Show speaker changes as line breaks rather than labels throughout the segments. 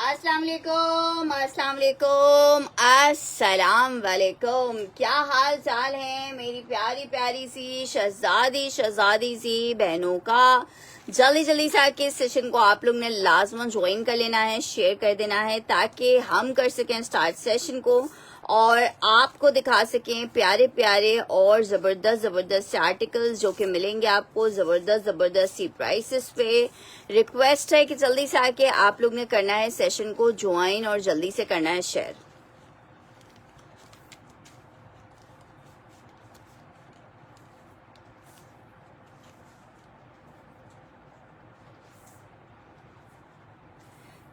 अस्सलाम वालेकुम, अस्सलाम वालेकुम, अस्सलाम वालेकुम। क्या हाल चाल है मेरी प्यारी प्यारी सी शहजादी सी बहनों का। जल्दी जल्दी से आके इस सेशन को आप लोग ने लाजमन ज्वाइन कर लेना है, शेयर कर देना है ताकि हम कर सकें स्टार्ट सेशन को और आपको दिखा सकें प्यारे प्यारे और जबरदस्त से आर्टिकल्स जो कि मिलेंगे आपको जबरदस्त सी प्राइसेस पे। रिक्वेस्ट है कि जल्दी से आके आप लोग ने करना है सेशन को ज्वाइन और जल्दी से करना है शेयर।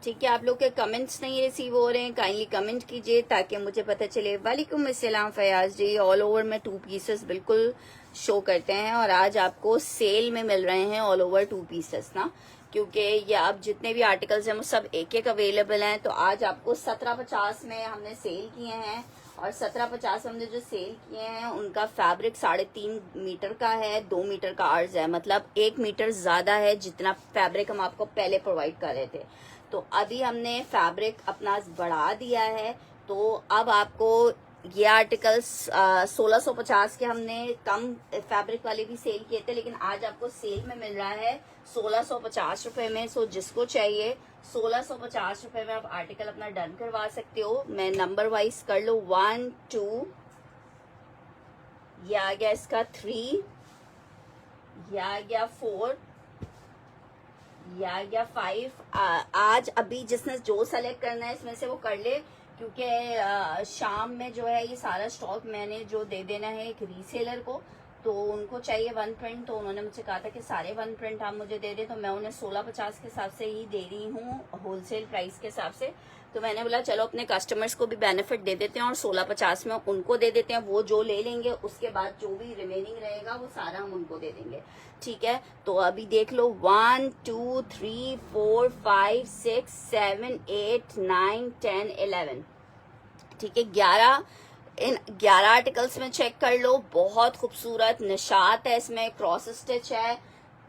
ठीक है, आप लोग के कमेंट्स नहीं रिसीव हो रहे हैं, काइंडली कमेंट कीजिए ताकि मुझे पता चले। वालेकुम अस्सलाम फयाज जी। ऑल ओवर में 2 पीसेस बिल्कुल शो करते हैं और आज आपको सेल में मिल रहे हैं ऑल ओवर 2 पीसेस ना, क्योंकि ये अब जितने भी आर्टिकल्स हैं वो सब एक एक अवेलेबल हैं। तो आज आपको 1750 में हमने सेल किए हैं और 1750 हमने जो सेल किए हैं उनका फैब्रिक 3.5 मीटर का है, 2 मीटर का अर्ज है, मतलब 1 मीटर ज्यादा है जितना फैब्रिक हम आपको पहले प्रोवाइड कर रहे थे। तो अभी हमने फैब्रिक अपना बढ़ा दिया है। तो अब आपको ये आर्टिकल्स 1650 के हमने कम फैब्रिक वाले भी सेल किए थे, लेकिन आज आपको सेल में मिल रहा है 1650 रुपए में। सो जिसको चाहिए 1650 रुपए में आप आर्टिकल अपना डन करवा सकते हो। मैं नंबर वाइज कर लो, 1 2, ये आ गया इसका 3, ये आ गया 4, या 5। आज अभी जिसने जो सेलेक्ट करना है इसमें से वो कर ले, क्योंकि शाम में जो है ये सारा स्टॉक मैंने जो दे देना है एक रीसेलर को, तो उनको चाहिए 1 प्रिंट। तो उन्होंने मुझे कहा था कि सारे 1 प्रिंट आप मुझे दे दे, तो मैं उन्हें 1650 के हिसाब से ही दे रही हूँ, होलसेल प्राइस के हिसाब से। तो मैंने बोला चलो अपने कस्टमर्स को भी बेनिफिट दे देते हैं और 1650 में उनको दे देते हैं। वो जो ले लेंगे उसके बाद जो भी रिमेनिंग रहेगा वो सारा हम उनको दे देंगे। ठीक है, तो अभी देख लो 1 2 3 4 5 6 7 8 9 10 11। ठीक है, 11 इन 11 आर्टिकल्स में चेक कर लो। बहुत खूबसूरत निशात है, इसमें क्रॉस स्टिच है,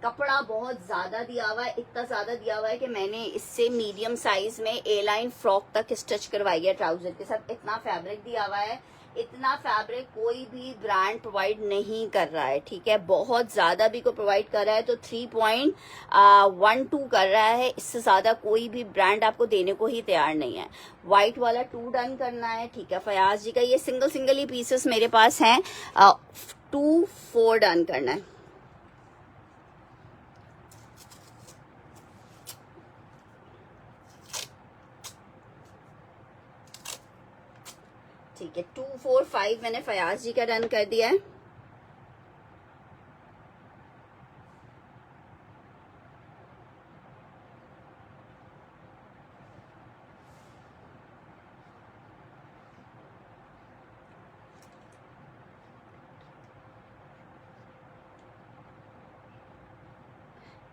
कपड़ा बहुत ज्यादा दिया हुआ है, इतना ज्यादा दिया हुआ है कि मैंने इससे मीडियम साइज में ए लाइन फ्रॉक तक स्टिच करवाई है ट्राउजर के साथ। इतना फैब्रिक दिया हुआ है, इतना फैब्रिक कोई भी ब्रांड प्रोवाइड नहीं कर रहा है। ठीक है, बहुत ज्यादा भी को प्रोवाइड कर रहा है तो 3.12 कर रहा है, इससे ज्यादा कोई भी ब्रांड आपको देने को ही तैयार नहीं है। व्हाइट वाला 2 डन करना है। ठीक है, फयाज जी का ये सिंगल ही पीसेस मेरे पास हैं, 2 4 डन करना है। ठीक है, 2 4 5 मैंने फयाज जी का डन कर दिया है।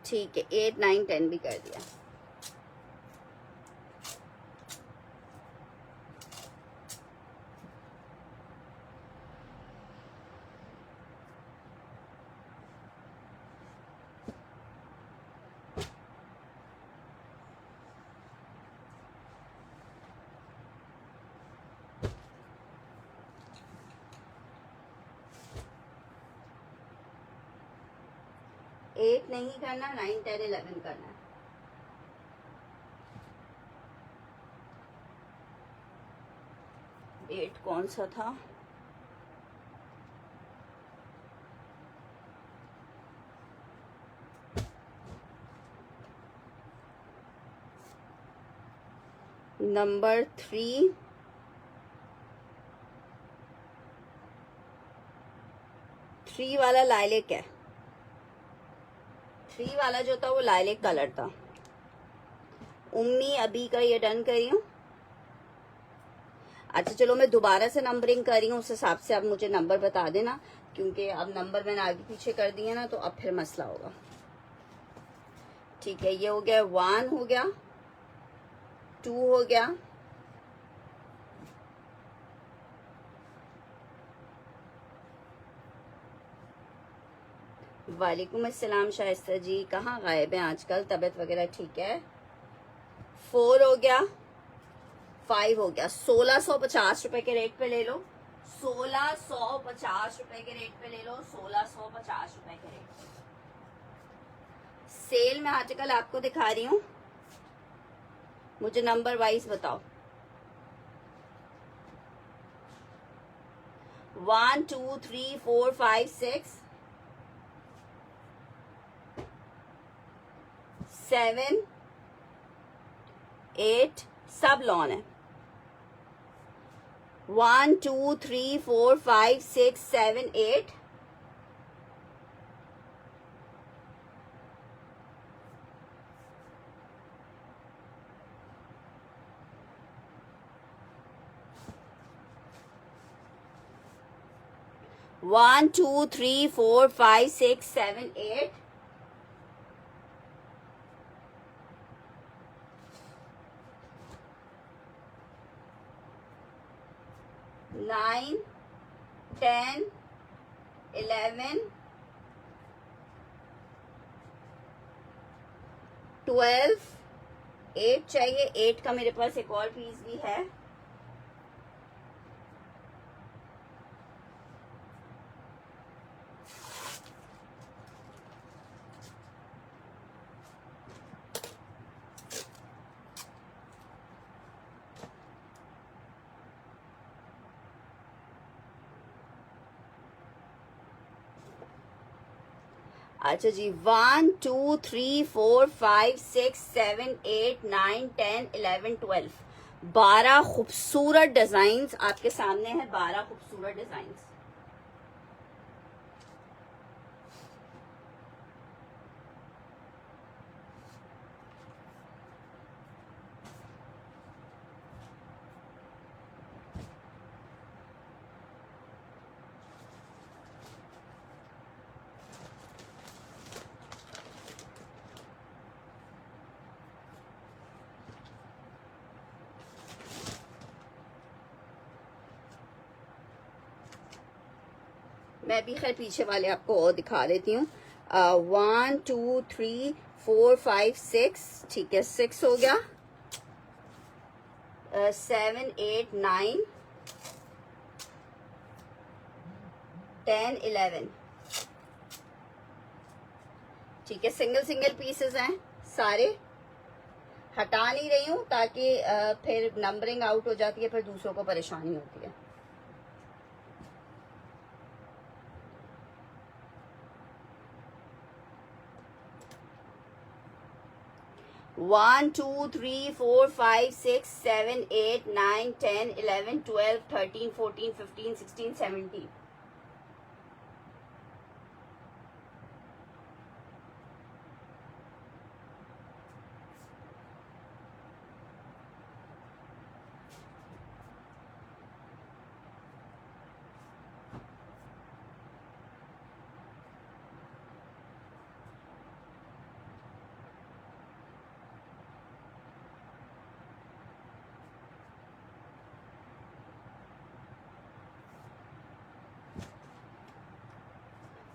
ठीक है, 8 9 10 भी कर दिया। एट नहीं करना, 9 10 11 करना है। एट कौन सा था? नंबर 3, 3 वाला लाइलेक है। 3 वाला जो था वो लाइलेक कलर था। उम्मी अभी का ये डन करी हूँ। अच्छा चलो मैं दोबारा से नंबरिंग कर रही हूँ, उस हिसाब से आप मुझे नंबर बता देना, क्योंकि अब नंबर मैंने आगे पीछे कर दिए ना तो अब फिर मसला होगा। ठीक है, ये हो गया 1 हो गया, 2 हो गया, वालेकुम अस्सलाम शाइस्ता जी, कहाँ गायब हैं आजकल, तबीयत वगैरह ठीक है। 4 हो गया, 5 हो गया, 1650 रुपए के रेट पे ले लो, 1650 रुपए के रेट पे ले लो, 1650 रुपए के रेट पे। सेल में आर्टिकल आपको दिखा रही हूँ, मुझे नंबर वाइज बताओ। 1 2 3 4 5 6 7 8 सब लॉन है। 1 2 3 4 5 6 7 8 1 2 3 4 5 6 7 8 9 10 11 12 8 चाहिए, 8 का मेरे पास एक और पीस भी है। अच्छा जी, 1 2 3 4 5 6 7 8 9 10 11 12 12 खूबसूरत डिजाइन्स आपके सामने है, 12 खूबसूरत डिजाइन्स। मैं भी खैर पीछे वाले आपको और दिखा देती हूँ। 1 2 3 4 5 6, ठीक है, 6 हो गया, 7 8 9 10 11, ठीक है। सिंगल सिंगल पीसेस हैं सारे, हटा नहीं रही हूँ ताकि फिर नंबरिंग आउट हो जाती है, फिर दूसरों को परेशानी होती है। One two three four five six seven eight nine 10 11 12 13 14 15 16 17।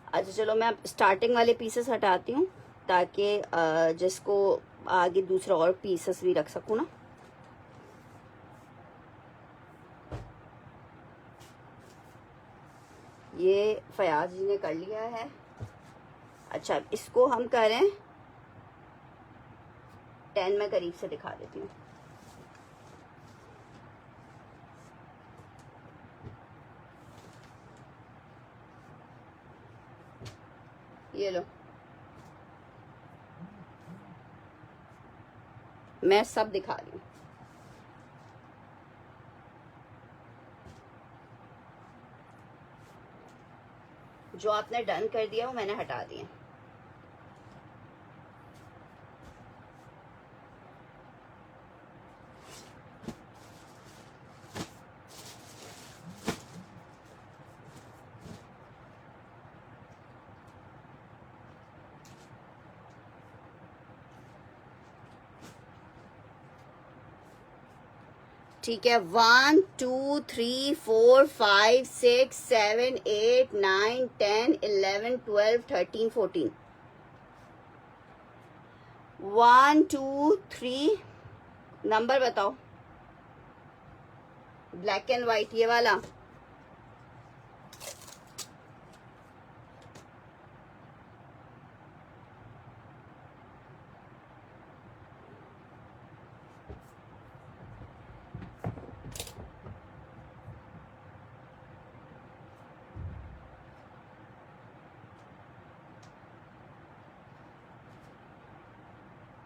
अच्छा चलो, मैं स्टार्टिंग वाले पीसेस हटाती हूँ ताकि जिसको आगे दूसरा और पीसेस भी रख सकूँ ना। ये फयाज जी ने कर लिया है। अच्छा, इसको हम करें 10 में करीब से दिखा देती हूँ। ये लो, मैं सब दिखा रही हूँ। जो आपने डन कर दिया वो मैंने हटा दिया। ठीक है, 1 2 3 4 5 6 7 8 9 10 11 12 13 14। 1 2 3 नंबर बताओ। ब्लैक एंड व्हाइट ये वाला।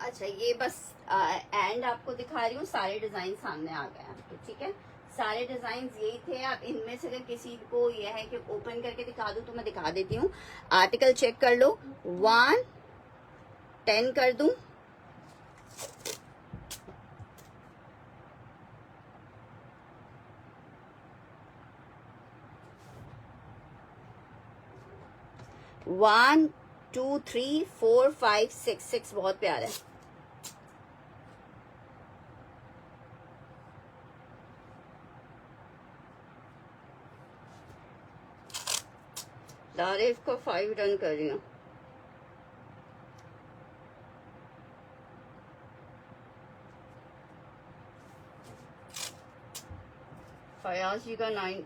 अच्छा ये बस एंड आपको दिखा रही हूँ, सारे डिजाइन सामने आ गए हैं। तो ठीक है, सारे डिजाइन यही थे। अब इनमें से अगर किसी को यह है कि ओपन करके दिखा दूं तो मैं दिखा देती हूँ। आर्टिकल चेक कर लो, 110 कर दूं, वन 2 3 4 5 6 बहुत प्यारा है। दारिफ को 5 डन कर रही हूँ। फयाज जी का 9।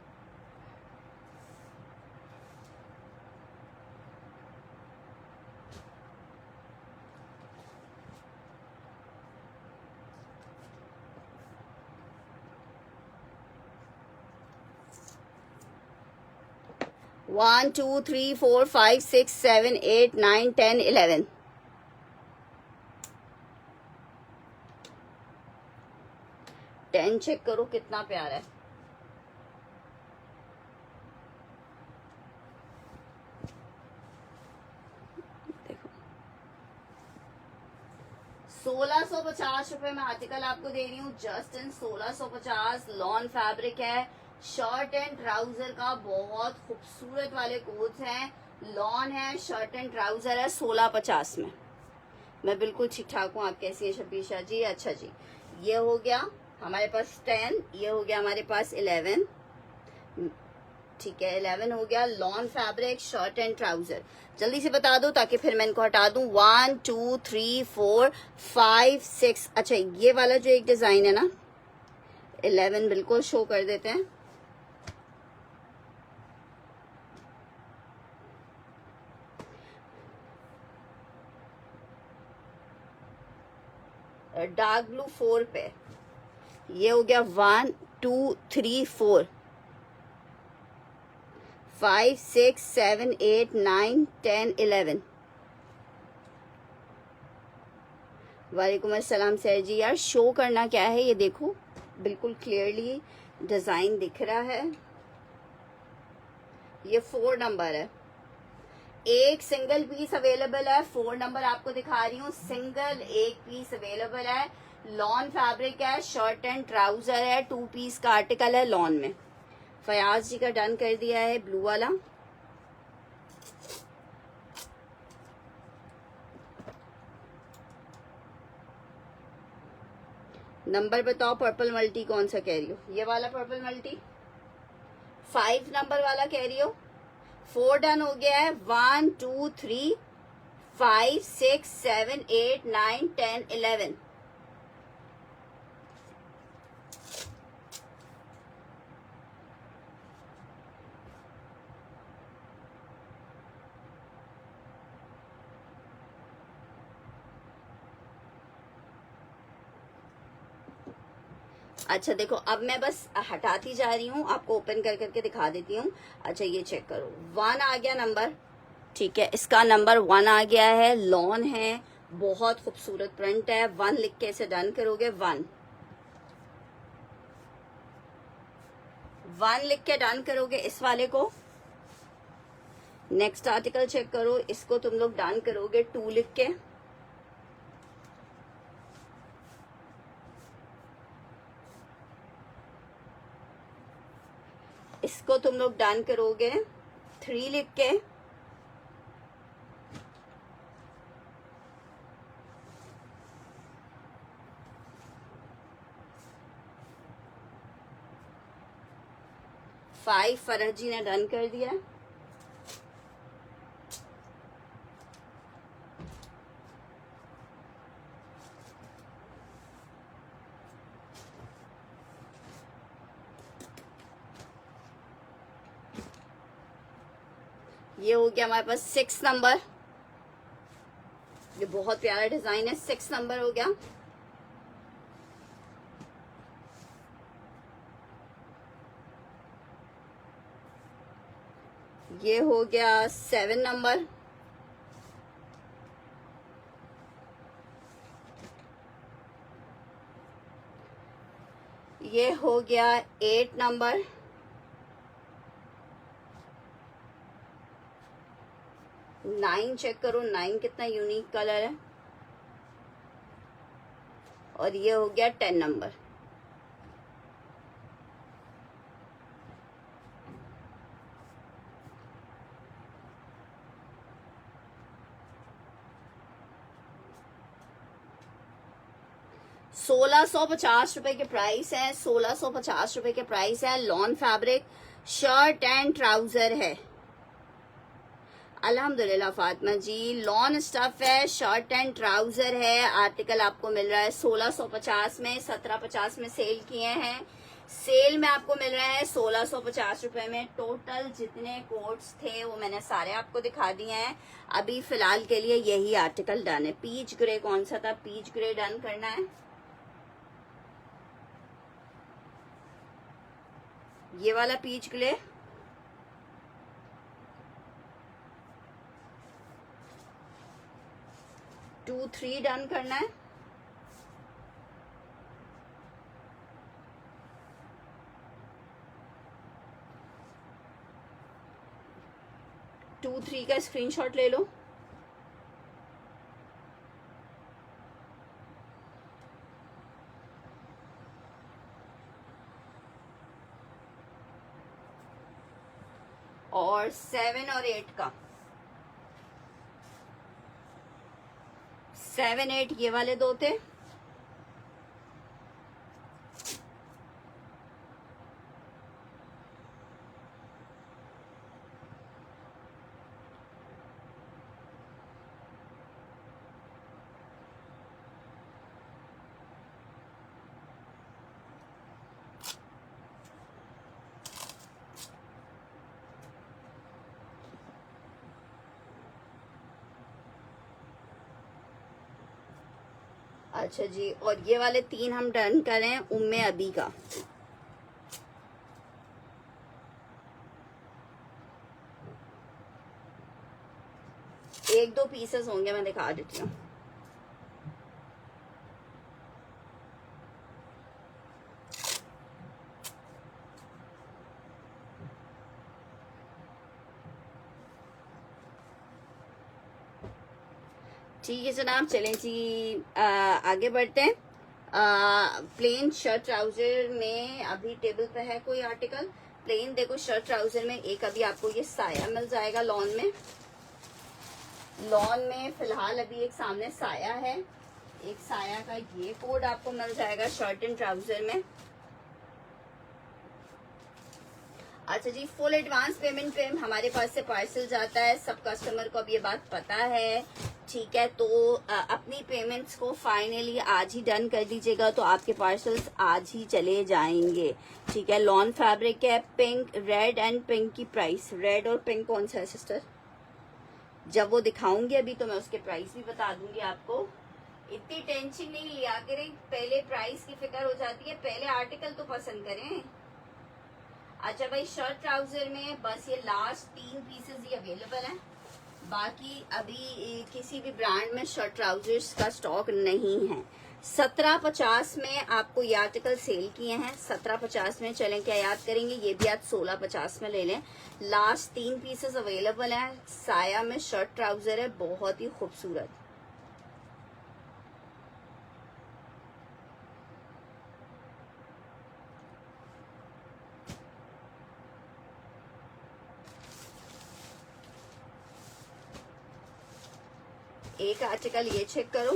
वन 2 3 4 5 6 7 8 9 10 11। टेन चेक करो कितना प्यारा है। देखो 1650 में आर्टिकल आपको दे रही हूँ, जस्ट इन 1650। लॉन फैब्रिक है, शर्ट एंड ट्राउजर का बहुत खूबसूरत वाले कोट्स हैं। लॉन है, शर्ट एंड ट्राउजर है 1650 में। मैं बिल्कुल ठीक ठाक हूँ, आप कैसी है शबीशा जी? अच्छा जी, ये हो गया हमारे पास 10, ये हो गया हमारे पास 11। ठीक है 11 हो गया। Lawn fabric, shirt and trouser, जल्दी से बता दो ताकि फिर मैं इनको हटा दूं। 1 2 3 4 5 6। अच्छा ये वाला जो एक डिजाइन है ना, 11 बिल्कुल शो कर देते हैं। डार्क ब्लू 4 पे, ये हो गया 1 2 3 4 5 6 7 8 9 10 11। वालेकुम अस्सलाम सर जी। यार शो करना क्या है, ये देखो बिल्कुल क्लियरली डिजाइन दिख रहा है। ये 4 नंबर है, एक सिंगल पीस अवेलेबल है। 4 नंबर आपको दिखा रही हूँ, सिंगल एक पीस अवेलेबल है। लॉन फैब्रिक है, शर्ट एंड ट्राउजर है, 2 पीस का आर्टिकल है लॉन में। फयाज जी का डन कर दिया है ब्लू वाला। नंबर बताओ, पर्पल मल्टी कौन सा कह रही हो? ये वाला पर्पल मल्टी 5 नंबर वाला कह रही हो? 4 डन हो गया है। 1 2 3 5 6 7 8 9 10 11। अच्छा देखो, अब मैं बस हटाती जा रही हूँ, आपको ओपन कर करके दिखा देती हूँ। अच्छा ये चेक करो, 1 आ गया नंबर। ठीक है, इसका नंबर 1 आ गया है। लॉन है, बहुत खूबसूरत प्रिंट है। 1 लिख के इसे डन करोगे। 1 लिख के डन करोगे इस वाले को। नेक्स्ट आर्टिकल चेक करो, इसको तुम लोग डन करोगे 2 लिख के। इसको तुम लोग डन करोगे 3 लिख के। फाइव फरहत जी ने डन कर दिया। ये हो गया हमारे पास 6 नंबर। ये बहुत प्यारा डिजाइन है, 6 नंबर हो गया। ये हो गया 7 नंबर। ये हो गया 8 नंबर। नाइन चेक करो, 9 कितना यूनिक कलर है। और ये हो गया 10 नंबर। ₹1650 के प्राइस है, 1650 के प्राइस है। Lawn fabric shirt and trouser है। अल्हम्दुलिल्लाह फातिमा जी, लॉन स्टफ है, शर्ट एंड ट्राउजर है। आर्टिकल आपको मिल रहा है 1650 में, 1750 में सेल किए हैं। सेल में आपको मिल रहे हैं 1650 में। टोटल जितने कोट्स थे वो मैंने सारे आपको दिखा दिए हैं। अभी फिलहाल के लिए यही आर्टिकल डन है। पीच ग्रे कौन सा था? पीच ग्रे डन करना है। ये वाला peach grey, two three done करना है। टू थ्री का स्क्रीनशॉट ले लो। और 7 और 8 का, 7 8 ये वाले दो थे। अच्छा जी, और ये वाले 3 हम डन करें उम्मे अबी का। एक दो पीसेस होंगे, मैं दिखा देती हूँ। ठीक है जनाब, चलें जी आगे बढ़ते हैं। प्लेन शर्ट ट्राउजर में अभी टेबल पे है कोई आर्टिकल। प्लेन देखो शर्ट ट्राउजर में एक अभी आपको ये साया मिल जाएगा लॉन में। लॉन में फिलहाल अभी एक सामने साया है। एक साया का ये कोड आपको मिल जाएगा शर्ट एंड ट्राउजर में। अच्छा जी, फुल एडवांस पेमेंट पे हमारे पास से पार्सल जाता है। सब कस्टमर को अब ये बात पता है, ठीक है। तो अपनी पेमेंट्स को फाइनली आज ही डन कर दीजिएगा, तो आपके पार्सल्स आज ही चले जाएंगे, ठीक है। लॉन फैब्रिक है, पिंक, रेड एंड पिंक की प्राइस। रेड और पिंक कौन सा है सिस्टर? जब वो दिखाऊंगी अभी तो मैं उसके प्राइस भी बता दूंगी आपको। इतनी टेंशन नहीं लिया करें, पहले प्राइस की फिक्र हो जाती है, पहले आर्टिकल तो पसंद करें। अच्छा भाई, शर्ट ट्राउजर में बस ये लास्ट 3 पीसेस ही अवेलेबल हैं। बाकी अभी किसी भी ब्रांड में शर्ट ट्राउजर्स का स्टॉक नहीं है। 1750 में आपको ये आर्टिकल सेल किए हैं। 1750 में चलें, क्या याद करेंगे? ये भी आज 1650 में ले लें। लास्ट 3 पीसेस अवेलेबल हैं। साया में शर्ट ट्राउजर है, बहुत ही खूबसूरत। एक आर्टिकल ये चेक करो,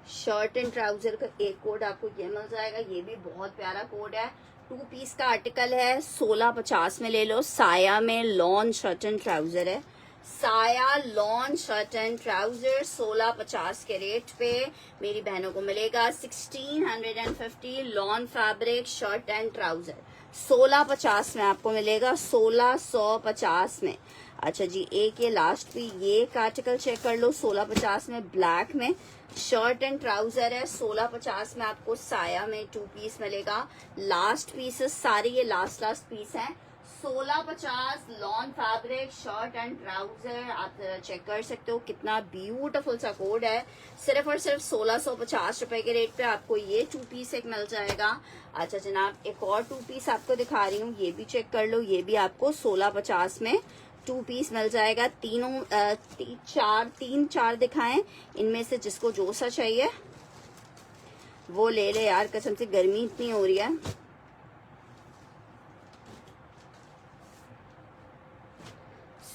शर्ट एंड ट्राउजर का एक कोड आपको ये मिल जाएगा। ये भी बहुत प्यारा कोड है। 2 पीस का आर्टिकल है, 1650 में ले लो। साया में लॉन शर्ट एंड ट्राउजर है, साया लॉन शर्ट एंड ट्राउजर 1650 के रेट पे मेरी बहनों को मिलेगा 1650 lawn fabric shirt and trouser 1650 में आपको मिलेगा, 1650 में। अच्छा जी, एक ये लास्ट भी ये आर्टिकल चेक कर लो, 1650 में ब्लैक में शर्ट एंड ट्राउजर है, 1650 में आपको साया में 2 पीस मिलेगा। लास्ट पीसेस सारे ये लास्ट पीस हैं। 1650 lawn fabric shirt and trouser, आप चेक कर सकते हो कितना ब्यूटीफुल सा कोड है। सिर्फ और सिर्फ 1650 रुपए के रेट पे आपको ये 2 पीस एक मिल जाएगा। अच्छा जनाब, एक और 2 पीस आपको दिखा रही हूँ, ये भी चेक कर लो। ये भी आपको 1650 में 2 पीस मिल जाएगा। तीन चार दिखाएं, इनमें से जिसको जो सा चाहिए वो ले ले यार, कसम से गर्मी इतनी हो रही है।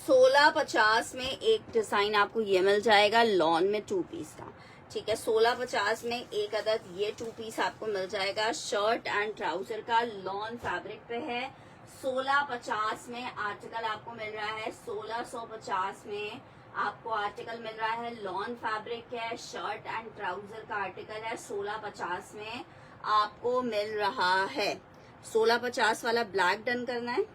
1650 में एक डिजाइन आपको ये मिल जाएगा लॉन में 2 पीस का, ठीक है। 1650 में एक अदद ये 2 पीस आपको मिल जाएगा, शर्ट एंड ट्राउजर का लॉन फैब्रिक पे है। 1650 में आर्टिकल आपको मिल रहा है, 1650 में आपको आर्टिकल मिल रहा है, लॉन फैब्रिक है, शर्ट एंड ट्राउजर का आर्टिकल है, 1650 में आपको मिल रहा है। 1650 वाला ब्लैक डन करना है।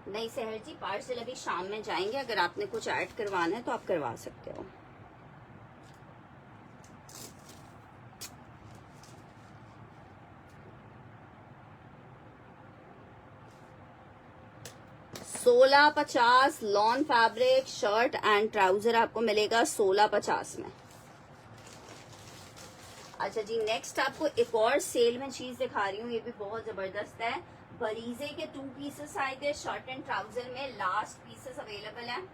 नहीं सहर जी, पार्सल अभी शाम में जाएंगे, अगर आपने कुछ ऐड करवाना है तो आप करवा सकते हो। $1650 lawn fabric shirt and trouser आपको मिलेगा 1650 में। अच्छा जी, नेक्स्ट आपको एक और सेल में चीज दिखा रही हूँ, ये भी बहुत जबरदस्त है। बरीजे के 2 पीसेस आए थे शर्ट एंड ट्राउजर में, लास्ट पीसेस अवेलेबल हैं।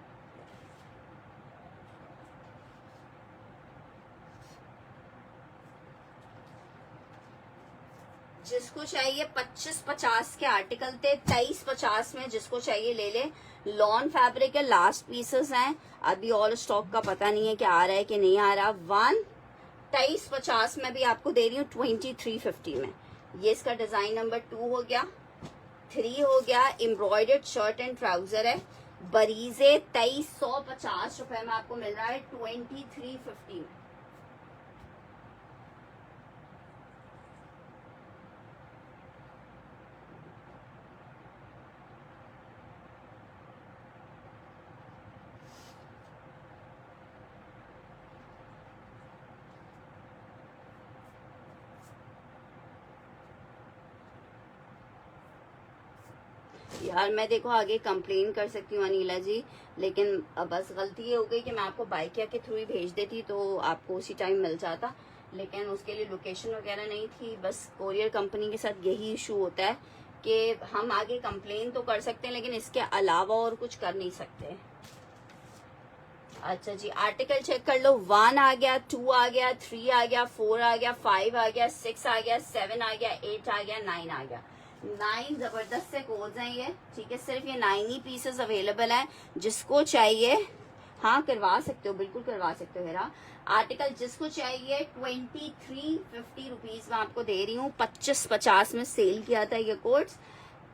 जिसको चाहिए 2550 के आर्टिकल थे, 2350 में जिसको चाहिए ले ले। लॉन फैब्रिक के लास्ट पीसेस हैं, अभी ऑल स्टॉक का पता नहीं है कि आ रहा है कि नहीं आ रहा। 2350 में भी आपको दे रही हूँ 2350 में। ये इसका डिजाइन नंबर 2 हो गया, 3 हो गया। एम्ब्रॉयडर्ड शर्ट एंड ट्राउजर है, बरीजे 2350 रुपए में आपको मिल रहा है 2350 में। यार मैं देखो आगे कंप्लेन कर सकती हूँ अनिला जी, लेकिन बस गलती ये हो गई कि मैं आपको बाइकिया के थ्रू ही भेज देती तो आपको उसी टाइम मिल जाता, लेकिन उसके लिए लोकेशन वगैरह नहीं थी। बस कोरियर कंपनी के साथ यही इशू होता है कि हम आगे कंप्लेन तो कर सकते हैं लेकिन इसके अलावा और कुछ कर नहीं सकते। अच्छा जी, आर्टिकल चेक कर लो। 1 आ गया, 2 आ गया, 3 आ गया, 4 आ गया, 5 आ गया, 6 आ गया, 7 आ गया, 8 आ गया, 9 आ गया। 9 जबरदस्त से कोड्स हैं ये, ठीक है। सिर्फ ये 9 ही पीसेस अवेलेबल हैं, जिसको चाहिए हाँ करवा सकते हो, बिल्कुल करवा सकते हो। मेरा आर्टिकल जिसको चाहिए 2350 रुपीज में आपको दे रही हूँ। 2550 में सेल किया था ये कोड्स,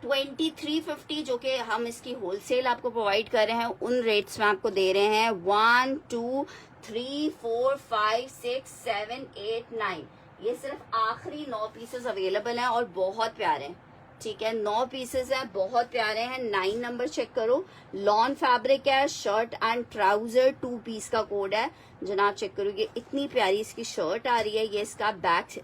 2350 जो कि हम इसकी होलसेल आपको प्रोवाइड कर रहे हैं उन रेट्स में आपको दे रहे हैं। 1 2 3 4 5 6 7 8 9 ये सिर्फ आखिरी 9 पीसेस अवेलेबल हैं और बहुत प्यारे हैं, ठीक है। 9 पीसेस हैं, बहुत प्यारे हैं। 9 नंबर चेक करो, लॉन फैब्रिक है, शर्ट एंड ट्राउजर 2 पीस का कोड है जनाब। चेक करोगे इतनी प्यारी इसकी शर्ट आ रही है, ये इसका बैक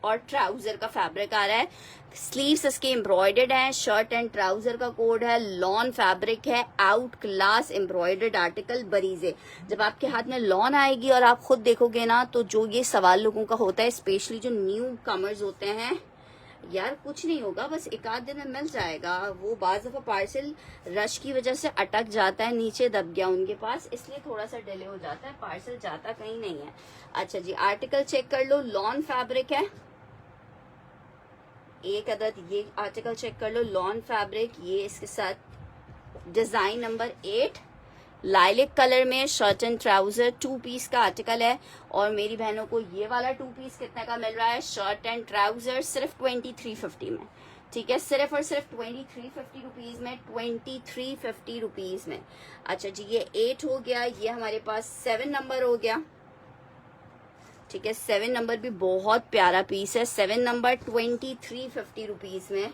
और ट्राउजर का फैब्रिक आ रहा है, स्लीव्स इसके एम्ब्रॉयडर्ड हैं, शर्ट एंड ट्राउजर का कोड है, लॉन फैब्रिक है, आउट क्लास एम्ब्रॉयडर्ड आर्टिकल बरीजे। जब आपके हाथ में लॉन आएगी और आप खुद देखोगे ना, तो जो ये सवाल लोगों का होता है, स्पेशली जो न्यू कमर्स होते हैं, यार कुछ नहीं होगा, बस एक आध दिन में मिल जाएगा। वो बाज दफा पार्सल रश की वजह से अटक जाता है, नीचे दब गया उनके पास, इसलिए थोड़ा सा डिले हो जाता है, पार्सल जाता कहीं नहीं है। अच्छा जी, आर्टिकल चेक कर लो, लॉन फैब्रिक है, एक अदद ये आर्टिकल चेक कर लो, लॉन फैब्रिक, ये इसके साथ डिजाइन नंबर 8, लाइलिक कलर में शर्ट एंड ट्राउजर 2 पीस का आर्टिकल है। और मेरी बहनों को ये वाला 2 पीस कितने का मिल रहा है, शर्ट एंड ट्राउजर सिर्फ 2350 में, ठीक है, सिर्फ और सिर्फ 2350 रुपीज में, 2350 रुपीज में। अच्छा जी, ये 8 हो गया, ये हमारे पास 7 नंबर हो गया, ठीक है। 7 नंबर भी बहुत प्यारा पीस है, 7 नंबर 2350 रुपीज में,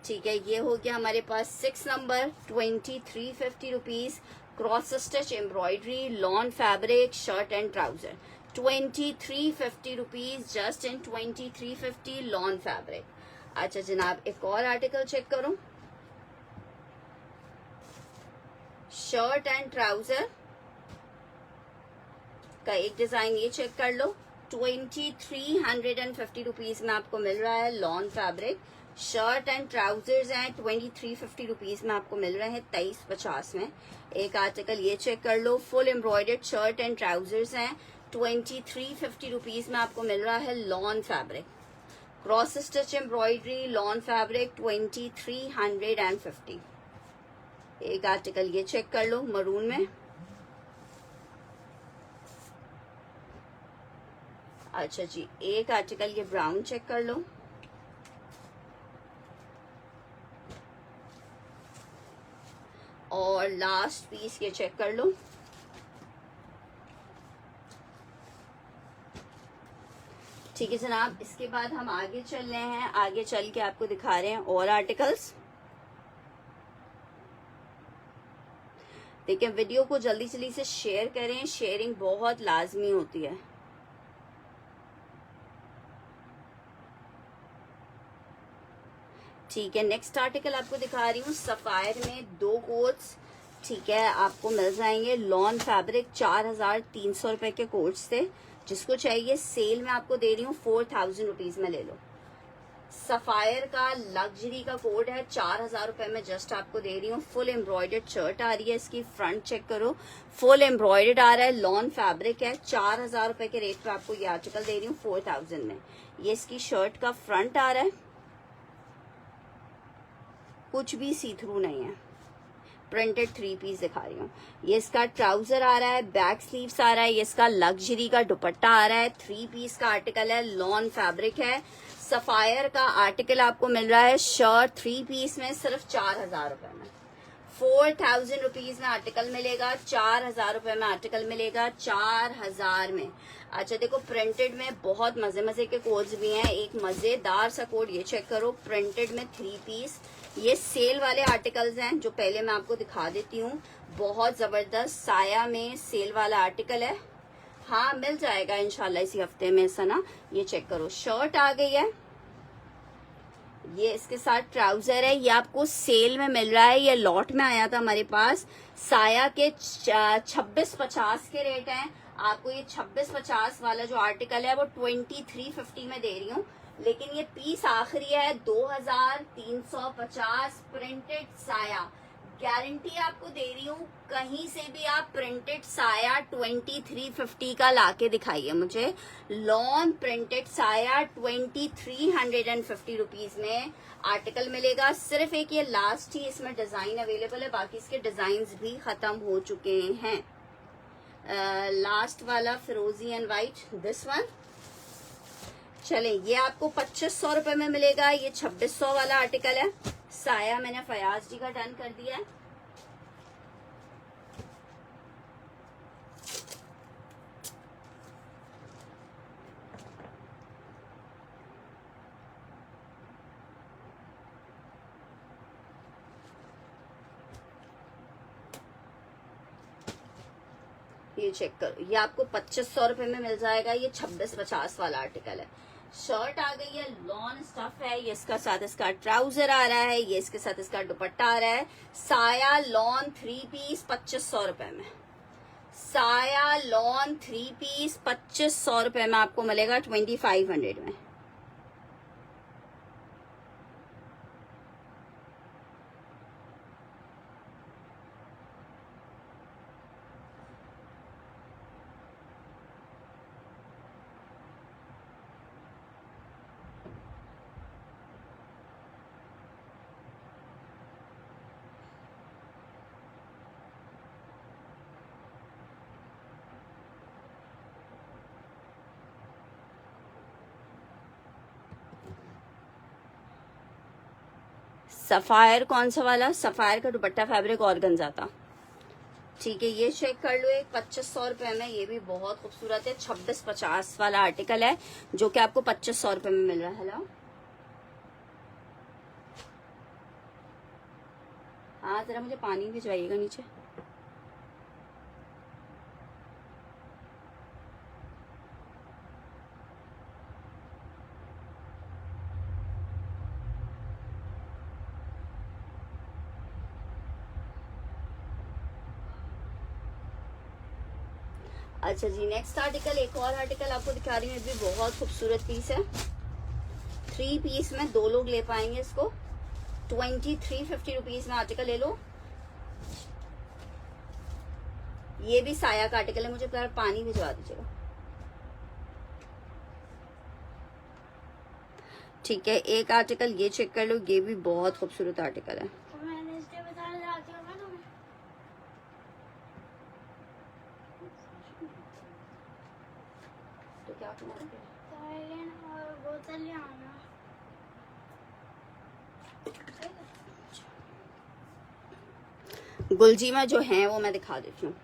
ठीक है। ये हो गया हमारे पास 6 number 2350 rupees, cross stitch embroidery lawn fabric shirt and trouser 2350 rupees, just in 2350 lawn fabric. अच्छा जनाब, एक और आर्टिकल चेक करो, शर्ट एंड ट्राउजर का एक डिजाइन ये चेक कर लो, 2350 रुपीज में आपको मिल रहा है lawn fabric. Shirt and trousers हैं 2350 रुपीज में आपको मिल रहे हैं 2350 में। एक आर्टिकल ये चेक कर लो, full embroidered shirt and trousers हैं 2350 रुपीज में आपको मिल रहा है lawn fabric, cross stitch embroidery lawn fabric 2350। एक आर्टिकल ये चेक कर लो मरून में। अच्छा जी, एक आर्टिकल ये ब्राउन चेक कर लो, और लास्ट पीस ये चेक कर लो, ठीक है जनाब। इसके बाद हम आगे चल रहे हैं, आगे चल के आपको दिखा रहे हैं और आर्टिकल्स। देखिए वीडियो को जल्दी जल्दी से शेयर करें, शेयरिंग बहुत लाजमी होती है। ठीक है, नेक्स्ट आर्टिकल आपको दिखा रही हूँ, सफायर में 2 कोट्स, ठीक है, आपको मिल जाएंगे लॉन फैब्रिक 4300 रुपए के कोट्स थे, जिसको चाहिए सेल में आपको दे रही हूँ 4000 रुपीज में ले लो। सफायर का लग्जरी का कोड है, 4000 रुपए में जस्ट आपको दे रही हूँ। फुल एम्ब्रॉयडर्ड शर्ट आ रही है, इसकी फ्रंट चेक करो, फुल एम्ब्रॉयडर्ड आ रहा है, लॉन फैब्रिक है, 4000 रुपए के रेट पे आपको ये आर्टिकल दे रही हूँ 4000 में। ये इसकी शर्ट का फ्रंट आ रहा है, कुछ भी सी थ्रू नहीं है, प्रिंटेड 3 पीस दिखा रही हूँ। ये इसका ट्राउजर आ रहा है, बैक स्लीव्स आ रहा है, ये इसका लग्जरी का दुपट्टा आ रहा है, 3 पीस का आर्टिकल है, लॉन फैब्रिक है। सफायर का आर्टिकल आपको मिल रहा है शर्ट 3 पीस में सिर्फ 4000 रुपए में, 4000 रुपीज में आर्टिकल मिलेगा, 4000 रुपए में आर्टिकल मिलेगा, 4000 में। अच्छा देखो, प्रिंटेड में बहुत मजे मजे के कोड्स भी हैं, एक मजेदार सा कोड ये चेक करो, प्रिंटेड में 3 पीस, ये सेल वाले आर्टिकल्स हैं जो पहले मैं आपको दिखा देती हूँ। बहुत जबरदस्त साया में सेल वाला आर्टिकल है, हाँ मिल जाएगा इंशाल्लाह इसी हफ्ते में ऐसा ना। ये चेक करो, शर्ट आ गई है, ये इसके साथ ट्राउजर है, ये आपको सेल में मिल रहा है, ये लॉट में आया था हमारे पास, साया के 2650 के रेट हैं। आपको ये 2650 वाला जो आर्टिकल है वो 2350 में दे रही हूँ, लेकिन ये पीस आखिरी है, 2350 प्रिंटेड साया, गारंटी आपको दे रही हूँ, कहीं से भी आप प्रिंटेड साया 2350 का लाके दिखाइए मुझे। लॉन प्रिंटेड साया 2350 रुपीज में आर्टिकल मिलेगा। सिर्फ एक ये लास्ट ही इसमें डिजाइन अवेलेबल है, बाकी इसके डिजाइन भी खत्म हो चुके हैं। लास्ट वाला फिरोजी एंड व्हाइट, दिस वन, चले ये आपको 2500 रुपए में मिलेगा, ये 2600 वाला आर्टिकल है, साया मैंने फयाज जी का डन कर दिया है। ये चेक करो, ये आपको 2500 रुपए में मिल जाएगा, ये 2650 वाला आर्टिकल है। शर्ट आ गई है, लॉन स्टफ है, ये इसका साथ इसका ट्राउजर आ रहा है, ये इसके साथ इसका दुपट्टा आ रहा है। साया लॉन 3 पीस 2500 रुपए में, साया लॉन 3 पीस 2500 रुपए में आपको मिलेगा 2500 में। सफायर कौन सा वाला? सफायर का दुपट्टा फैब्रिक ऑर्गेन्जा था। ठीक है, ये चेक कर लो, एक 2500 रुपए में, ये भी बहुत खूबसूरत है। 2650 वाला आर्टिकल है जो कि आपको 2500 रुपए में मिल रहा है। हेलो, हाँ जरा मुझे पानी भिजवाइएगा नीचे। अच्छा जी, नेक्स्ट आर्टिकल, एक और आर्टिकल आपको दिखा रही हूँ। ये भी बहुत खूबसूरत पीस है। 3 पीस में 2 लोग ले पाएंगे इसको। 2350 रुपीज में आर्टिकल ले लो। ये भी साया का आर्टिकल है। मुझे पानी भिजवा दीजिएगा। ठीक है, एक आर्टिकल ये चेक कर लो, ये भी बहुत खूबसूरत आर्टिकल है। तो क्या और बोतल आना। गुलजीमा जो है वो मैं दिखा देती हूँ।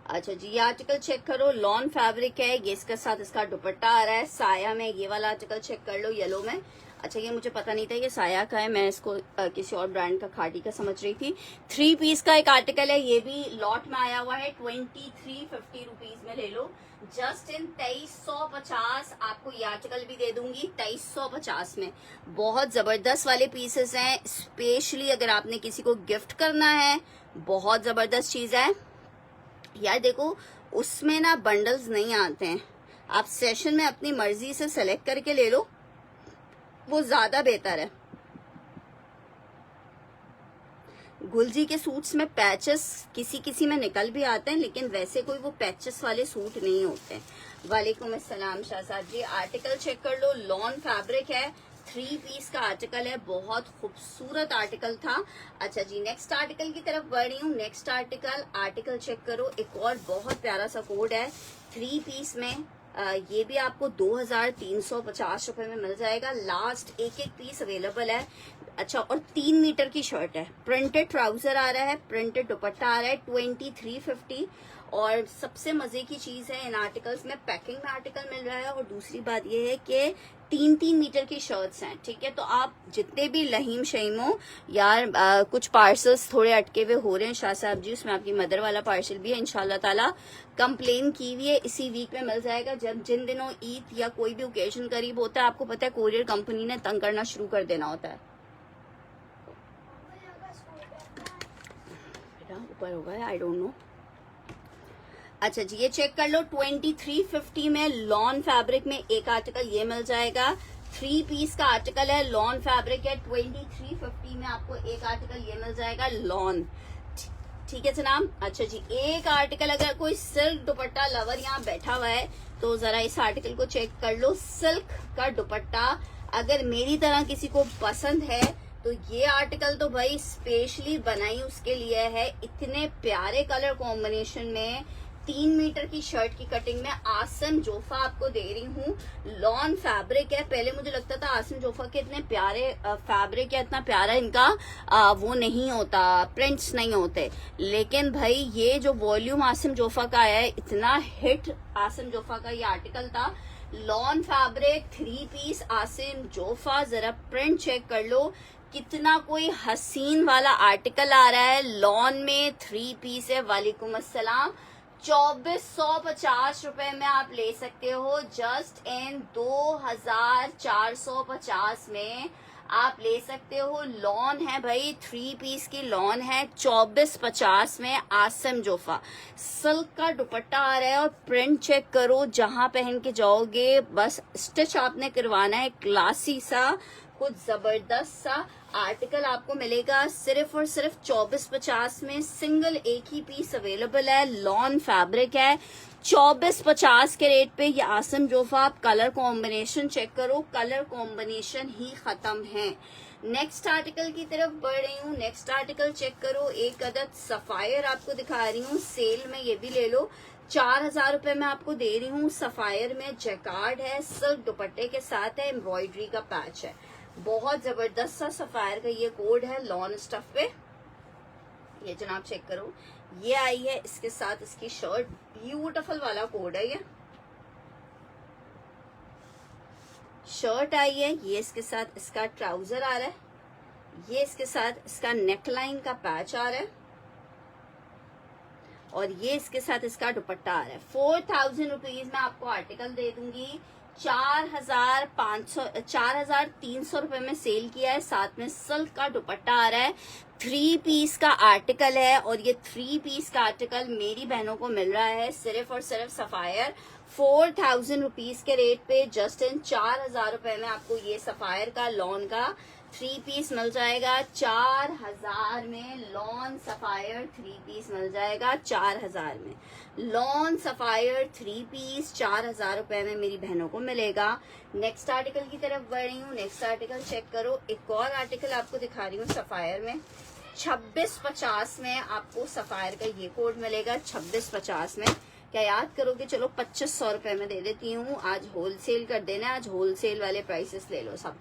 अच्छा जी, ये आर्टिकल चेक करो, लॉन फैब्रिक है ये, इसके साथ इसका दुपट्टा आ रहा है साया में। ये वाला आर्टिकल चेक कर लो, येलो में। अच्छा, ये मुझे पता नहीं था ये साया का है, मैं इसको किसी और ब्रांड का खादी का समझ रही थी। 3 पीस का एक आर्टिकल है, ये भी लॉट में आया हुआ है। 2350 रुपीज में ले लो। जस्ट इन 2350 आपको ये आर्टिकल भी दे दूंगी 2350 में। बहुत जबरदस्त वाले पीसेस हैं, स्पेशली अगर आपने किसी को गिफ्ट करना है, बहुत जबरदस्त चीज है यार। देखो, उसमें ना बंडल्स नहीं आते हैं, आप सेशन में अपनी मर्जी से सेलेक्ट करके ले लो, वो ज्यादा बेहतर है। गुलजी के सूट्स में पैचेस किसी किसी में निकल भी आते हैं, लेकिन वैसे कोई वो पैचेस वाले सूट नहीं होते। वालेकुम अस्सलाम शाहजाद जी, आर्टिकल चेक कर लो, लॉन फैब्रिक है, 3 पीस का आर्टिकल है, बहुत खूबसूरत आर्टिकल था। अच्छा जी, नेक्स्ट आर्टिकल की तरफ बढ़ रही हूँ। नेक्स्ट आर्टिकल चेक करो, एक और बहुत प्यारा सा कोड है 3 पीस में। ये भी आपको 2350 रुपए में मिल जाएगा। लास्ट एक पीस अवेलेबल है। अच्छा, और 3 मीटर की शर्ट है, प्रिंटेड ट्राउजर आ रहा है, प्रिंटेड दुपट्टा आ रहा है, 2350। और सबसे मजे की चीज है, इन आर्टिकल्स में पैकिंग में आर्टिकल मिल रहा है। और दूसरी बात ये है कि 3-3 मीटर की शर्ट्स हैं। ठीक है, तो आप जितने भी लहीम शहीम हो यार, कुछ पार्सल्स थोड़े अटके हुए हो रहे हैं शाह साहब जी, उसमें आपकी मदर वाला पार्सल भी है। इंशाल्लाह ताला कंप्लेन की हुई है, इसी वीक में मिल जाएगा। जब जिन दिनों ईद या कोई भी ओकेजन करीब होता है, आपको पता है कोरियर कंपनी ने तंग करना शुरू कर देना होता है। ऊपर होगा, आई डोंट नो। अच्छा जी, ये चेक कर लो, 2350 में लॉन फैब्रिक में एक आर्टिकल ये मिल जाएगा। 3 पीस का आर्टिकल है, लॉन फैब्रिक है, 2350 में आपको एक आर्टिकल ये मिल जाएगा लॉन। ठीक है जनाब। अच्छा जी, एक आर्टिकल, अगर कोई सिल्क दुपट्टा लवर यहाँ बैठा हुआ है तो जरा इस आर्टिकल को चेक कर लो। सिल्क का दुपट्टा अगर मेरी तरह किसी को पसंद है तो ये आर्टिकल तो भाई स्पेशली बनाई उसके लिए है। इतने प्यारे कलर कॉम्बिनेशन में 3 मीटर की शर्ट की कटिंग में आसम जोफा आपको दे रही हूँ। लॉन फैब्रिक है। पहले मुझे लगता था आसम जोफा के इतने प्यारे फैब्रिक है, इतना प्यारा इनका वो नहीं होता, प्रिंट्स नहीं होते, लेकिन भाई ये जो वॉल्यूम आसम जोफा का है, इतना हिट आसम जोफा का ये आर्टिकल था। Lawn fabric 3 piece Asim Jofa, जरा प्रिंट चेक कर लो, कितना कोई हसीन वाला आर्टिकल आ रहा है। लॉन में 3 पीस है। वालेकुम अस्सलाम। 2450 रुपए में आप ले सकते हो। जस्ट इन 2450 में आप ले सकते हो। लॉन है भाई, 3 पीस की लॉन है, 2450 में आसम जोफा। सिल्क का दुपट्टा आ रहा है और प्रिंट चेक करो, जहां पहन के जाओगे बस स्टिच आपने करवाना है, क्लासी सा कुछ जबरदस्त सा आर्टिकल आपको मिलेगा सिर्फ और सिर्फ 2450 में। सिंगल एक ही पीस अवेलेबल है, लॉन फैब्रिक है, 2450 के रेट पे ये आसम जोफा। आप कलर कॉम्बिनेशन चेक करो, कलर कॉम्बिनेशन ही खत्म है। नेक्स्ट आर्टिकल की तरफ बढ़ रही हूँ। नेक्स्ट आर्टिकल चेक करो, एक अदद सफायर आपको दिखा रही हूँ सेल में, ये भी ले लो। 4000 रुपए में आपको दे रही हूँ। सफायर में जैकार्ड है, सिल्क दुपट्टे के साथ है, एम्ब्रॉयडरी का पैच है। बहुत जबरदस्त सा सफायर का ये कोड है लॉन स्टफ पे। ये जनाब चेक करो, ये आई है इसके साथ इसकी शर्ट, ब्यूटीफुल वाला कोड है। ये शर्ट आई है, ये इसके साथ इसका ट्राउजर आ रहा है, ये इसके साथ इसका नेकलाइन का पैच आ रहा है, और ये इसके साथ इसका दुपट्टा आ रहा है। 4000 रुपीज में आपको आर्टिकल दे दूंगी। 4,300 रुपए में सेल किया है। साथ में सिल्क का दुपट्टा आ रहा है। 3 पीस का आर्टिकल है, और ये 3 पीस का आर्टिकल मेरी बहनों को मिल रहा है सिर्फ और सिर्फ सफायर 4000 रुपीज के रेट पे। जस्ट इन 4000 रुपए में आपको ये सफायर का लॉन का 3 पीस मिल जाएगा। 4000 में लॉन सफायर 3 पीस मिल जाएगा। 4000 में लॉन सफायर 3 पीस 4000 रुपए में मेरी बहनों को मिलेगा। नेक्स्ट आर्टिकल की तरफ बढ़ रही हूँ। नेक्स्ट आर्टिकल चेक करो। एक और आर्टिकल आपको दिखा रही हूँ सफायर में। 2650 में आपको सफायर का ये कोड मिलेगा। 2650 में क्या याद करोगे? चलो 2500 रुपए में दे देती हूँ। आज होलसेल कर देना, आज होलसेल वाले प्राइसेस ले लो सब।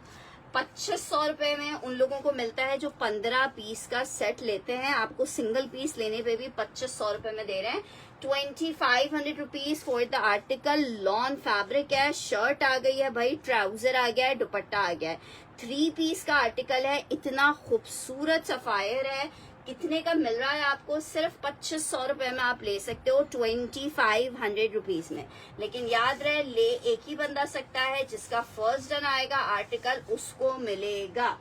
2500 रुपए में उन लोगों को मिलता है जो 15 पीस का सेट लेते हैं। आपको सिंगल पीस लेने पे भी 2500 रुपए में दे रहे हैं। 2500 rupees for the article. Lawn fabric है, शर्ट आ गई है भाई, ट्राउजर आ गया है, दुपट्टा आ गया है। 3 पीस का आर्टिकल है। इतना खूबसूरत सफायर है। कितने का मिल रहा है आपको? सिर्फ 2500 रुपए में आप ले सकते हो 2500 रुपीज में। लेकिन याद रहे, ले एक ही बंदा सकता है। जिसका फर्स्ट डन आएगा आर्टिकल उसको मिलेगा।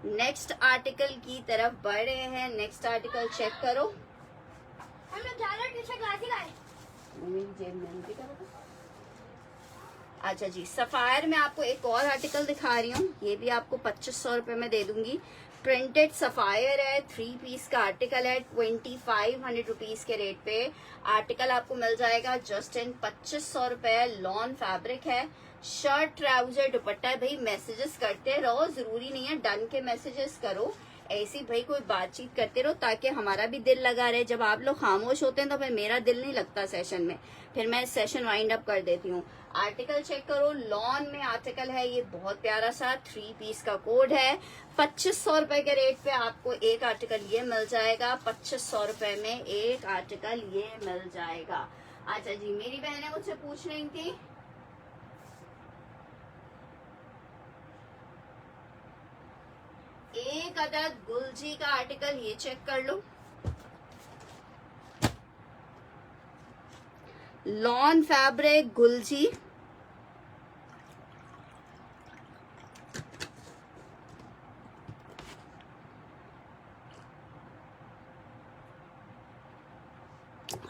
नेक्स्ट आर्टिकल की तरफ बढ़ रहे हैं। नेक्स्ट आर्टिकल चेक करो। अच्छा जी, सफायर में आपको एक और आर्टिकल दिखा रही हूँ। ये भी आपको 2500 रुपए में दे दूंगी। प्रिंटेड सफायर है, 3 पीस का आर्टिकल है। 2500 रुपीज के रेट पे आर्टिकल आपको मिल जाएगा जस्ट इन 2500 रुपए। लॉन फैब्रिक है, शर्ट ट्राउजर दुपट्टा है। भाई मैसेजेस करते रहो, जरूरी नहीं है डन के मैसेजेस करो। ऐसी भाई कोई बातचीत करते रहो ताकि हमारा भी दिल लगा रहे। जब आप लोग खामोश होते हैं तो फिर मेरा दिल नहीं लगता सेशन में, फिर मैं सेशन वाइंड अप कर देती हूँ। आर्टिकल चेक करो। लॉन में आर्टिकल है, ये बहुत प्यारा सा 3 पीस का कोड है। 2500 रुपए के रेट पे आपको एक आर्टिकल ये मिल जाएगा। 2500 रुपए में एक आर्टिकल ये मिल जाएगा। अच्छा जी, मेरी बहनें मुझसे पूछ रही थी एक अदद गुलजी का आर्टिकल, ये चेक कर लो। लॉन फैब्रिक गुलजी,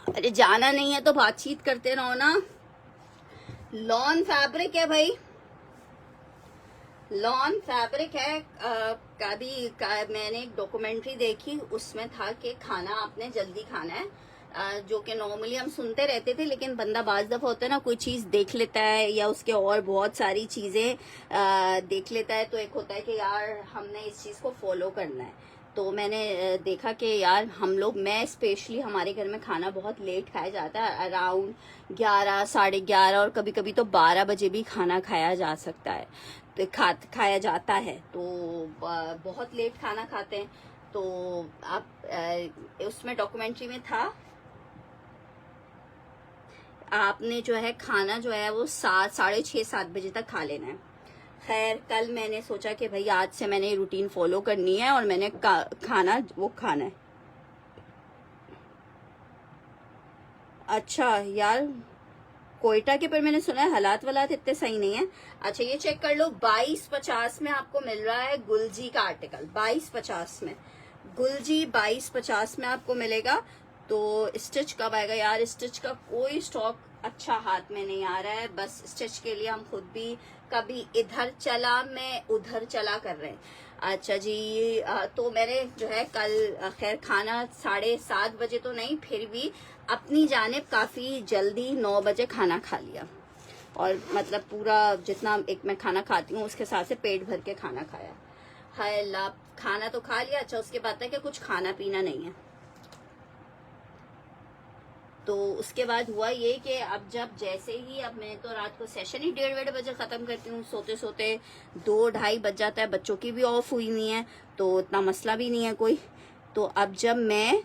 अरे जाना नहीं है तो बातचीत करते रहो ना। लॉन फैब्रिक है भाई, लॉन फैब्रिक है। मैंने एक डॉक्यूमेंट्री देखी, उसमें था कि खाना आपने जल्दी खाना है। जो कि नॉर्मली हम सुनते रहते थे, लेकिन बंदा बाज दफा होता है ना, कोई चीज देख लेता है या उसके और बहुत सारी चीजें देख लेता है, तो एक होता है कि यार हमने इस चीज को फॉलो करना है। तो मैंने देखा कि यार हम लोग, मैं स्पेशली, हमारे घर में खाना बहुत लेट खाया जाता है। अराउंड 11, 11:30 और कभी कभी तो 12 बजे भी खाना खाया जा सकता है, तो खाया जाता है। तो बहुत लेट खाना खाते हैं। तो आप उसमें डॉक्यूमेंट्री में था, आपने जो है खाना जो है वो 7, 6:30, 7 बजे तक खा लेना है। खैर कल मैंने सोचा कि भाई आज से मैंने रूटीन फॉलो करनी है और मैंने खाना वो खाना है। अच्छा यार, कोयटा के पर मैंने सुना है हालात वालात इतने सही नहीं है। अच्छा ये चेक कर लो। 2250 में आपको मिल रहा है गुलजी का आर्टिकल। 2250 में गुलजी 2250 में आपको मिलेगा। तो स्टिच कब आएगा यार? स्टिच का कोई स्टॉक अच्छा हाथ में नहीं आ रहा है। बस स्टिच के लिए हम खुद भी कभी इधर चला, मैं उधर चला कर रहे हैं। अच्छा जी, तो मैंने जो है कल खैर खाना 7:30 बजे तो नहीं, फिर भी अपनी जानिब काफी जल्दी 9 बजे खाना खा लिया। और मतलब पूरा जितना एक मैं खाना खाती हूँ उसके हिसाब से पेट भर के खाना खाया। हाय अल्लाह, खाना तो खा लिया। अच्छा उसके बाद है कि कुछ खाना पीना नहीं है। तो उसके बाद हुआ ये कि अब जब जैसे ही, अब मैं तो रात को सेशन ही 1:30 बजे ख़त्म करती हूँ, सोते सोते 2-2:30 बज जाता है, बच्चों की भी ऑफ हुई नहीं है तो इतना मसला भी नहीं है कोई। तो अब जब मैं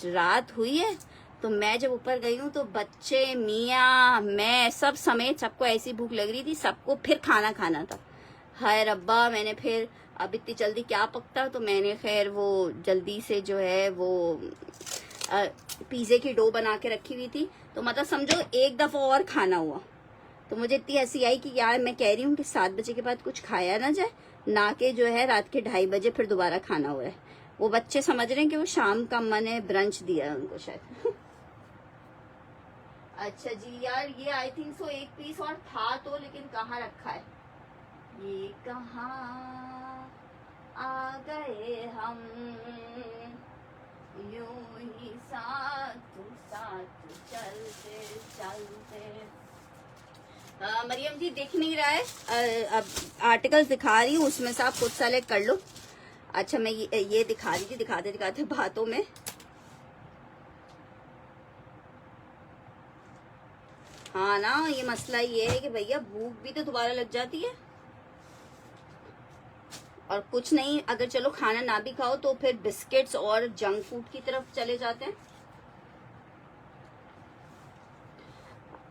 रात हुई है तो मैं जब ऊपर गई हूँ तो बच्चे, मियाँ, मैं सब समेत सबको ऐसी भूख लग रही थी, सबको फिर खाना खाना था। हाय रब्बा, मैंने फिर अब इतनी जल्दी क्या पकता, तो मैंने खैर वो जल्दी से जो है वो पिज़्ज़े की डो बना के रखी हुई थी, तो मतलब समझो एक दफ़ा और खाना हुआ। तो मुझे इतनी हंसी आई कि यार मैं कह रही हूँ कि 7 बजे के बाद कुछ खाया ना जाए, ना कि जो है रात के 2:30 बजे फिर दोबारा खाना हुआ है। वो बच्चे समझ रहे हैं कि वो शाम का मैंने ब्रंच दिया है उनको शायद। अच्छा जी यार, ये आई थिंक सो एक पीस और था तो, लेकिन कहाँ रखा है, ये कहाँ आ गए हम, यूं ही साथ साथ चलते चलते। मरियम जी दिख नहीं रहा है, अब आर्टिकल्स दिखा रही हूँ, उसमें से आप खुद सेलेक्ट कर लो। अच्छा मैं ये दिखा रही थी, दिखाते दिखाते बातों में। हाँ ना, ये मसला ये है कि भैया भूख भी तो दोबारा लग जाती है, और कुछ नहीं, अगर चलो खाना ना भी खाओ तो फिर बिस्किट्स और जंक फूड की तरफ चले जाते हैं।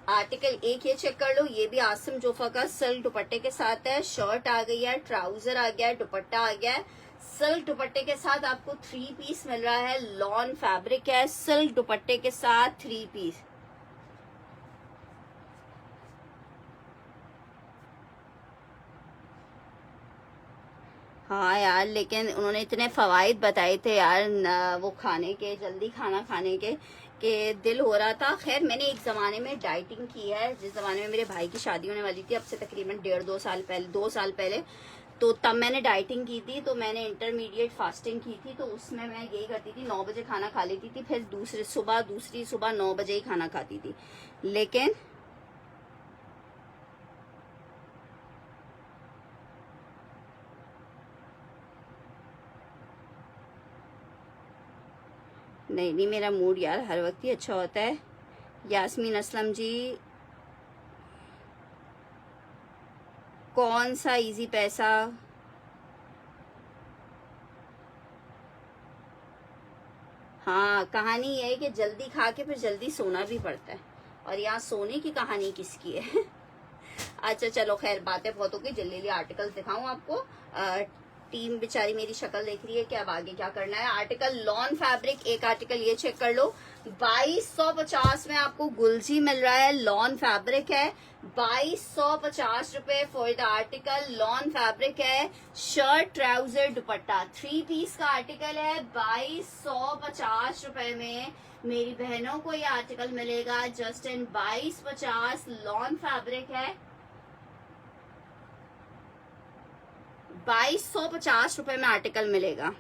आर्टिकल एक ये चेक कर लो, ये भी आसम जोफा का सिल्क दुपट्टे के साथ है, शर्ट आ गई है, ट्राउजर आ गया है, दुपट्टा आ गया है। सिल्क दुपट्टे के साथ आपको 3 पीस मिल रहा है, लॉन फैब्रिक है, सिल्क दुपट्टे के साथ 3 पीस। हाँ यार, लेकिन उन्होंने इतने फवाइद बताए थे यार वो खाने के, जल्दी खाना खाने के, कि दिल हो रहा था। खैर मैंने एक ज़माने में डाइटिंग की है, जिस ज़माने में मेरे भाई की शादी होने वाली थी, अब से तकरीबन 1.5-2 साल पहले, 2 साल पहले, तो तब मैंने डाइटिंग की थी। तो मैंने इंटरमीडिएट फास्टिंग की थी, तो उसमें मैं यही करती थी, 9 बजे खाना खा लेती थी, फिर दूसरी सुबह 9 बजे ही खाना खाती थी। लेकिन नहीं नहीं, मेरा मूड यार हर वक्त ही अच्छा होता है। यास्मीन असलम जी, कौन सा इजी पैसा? हाँ, कहानी ये है कि जल्दी खा के फिर जल्दी सोना भी पड़ता है, और यहाँ सोने की कहानी किसकी है? अच्छा चलो खैर, बातें बहुत हो गई, जल्दी जल्दी आर्टिकल्स दिखाऊं आपको। टीम बेचारी मेरी शक्ल देख रही है कि अब आगे क्या करना है। आर्टिकल लॉन फैब्रिक, एक आर्टिकल ये चेक कर लो, 2250 में आपको गुलजी मिल रहा है, लॉन फैब्रिक है, 2250 रुपए for the article, lawn fabric है, शर्ट ट्राउजर दुपट्टा 3 पीस का आर्टिकल है, 2250 रुपए में मेरी बहनों को ये आर्टिकल मिलेगा जस्ट इन 2250। लॉन फैब्रिक है, 2250 रुपए में आर्टिकल मिलेगा।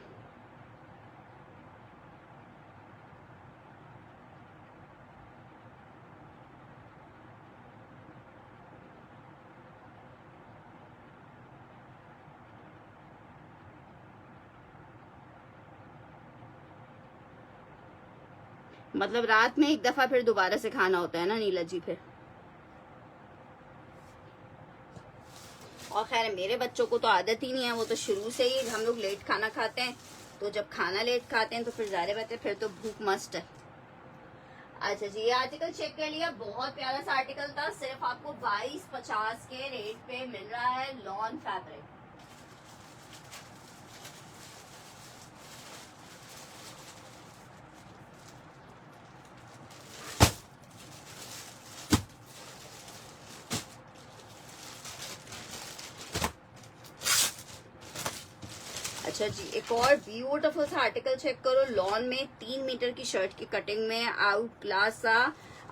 मतलब रात में एक दफा फिर दोबारा से खाना होता है ना नीला जी फिर। और खैर मेरे बच्चों को तो आदत ही नहीं है, वो तो शुरू से ही, हम लोग लेट खाना खाते हैं, तो जब खाना लेट खाते हैं तो फिर ज़ाहिर बात है फिर तो भूख मस्ट है। अच्छा जी, ये आर्टिकल चेक कर लिया, बहुत प्यारा सा आर्टिकल था, सिर्फ आपको 2250 के रेट पे मिल रहा है, लॉन फैब्रिक। अच्छा जी, एक और ब्यूटीफुल सा आर्टिकल चेक करो, लॉन में 3 मीटर की शर्ट की कटिंग में, आउट क्लास सा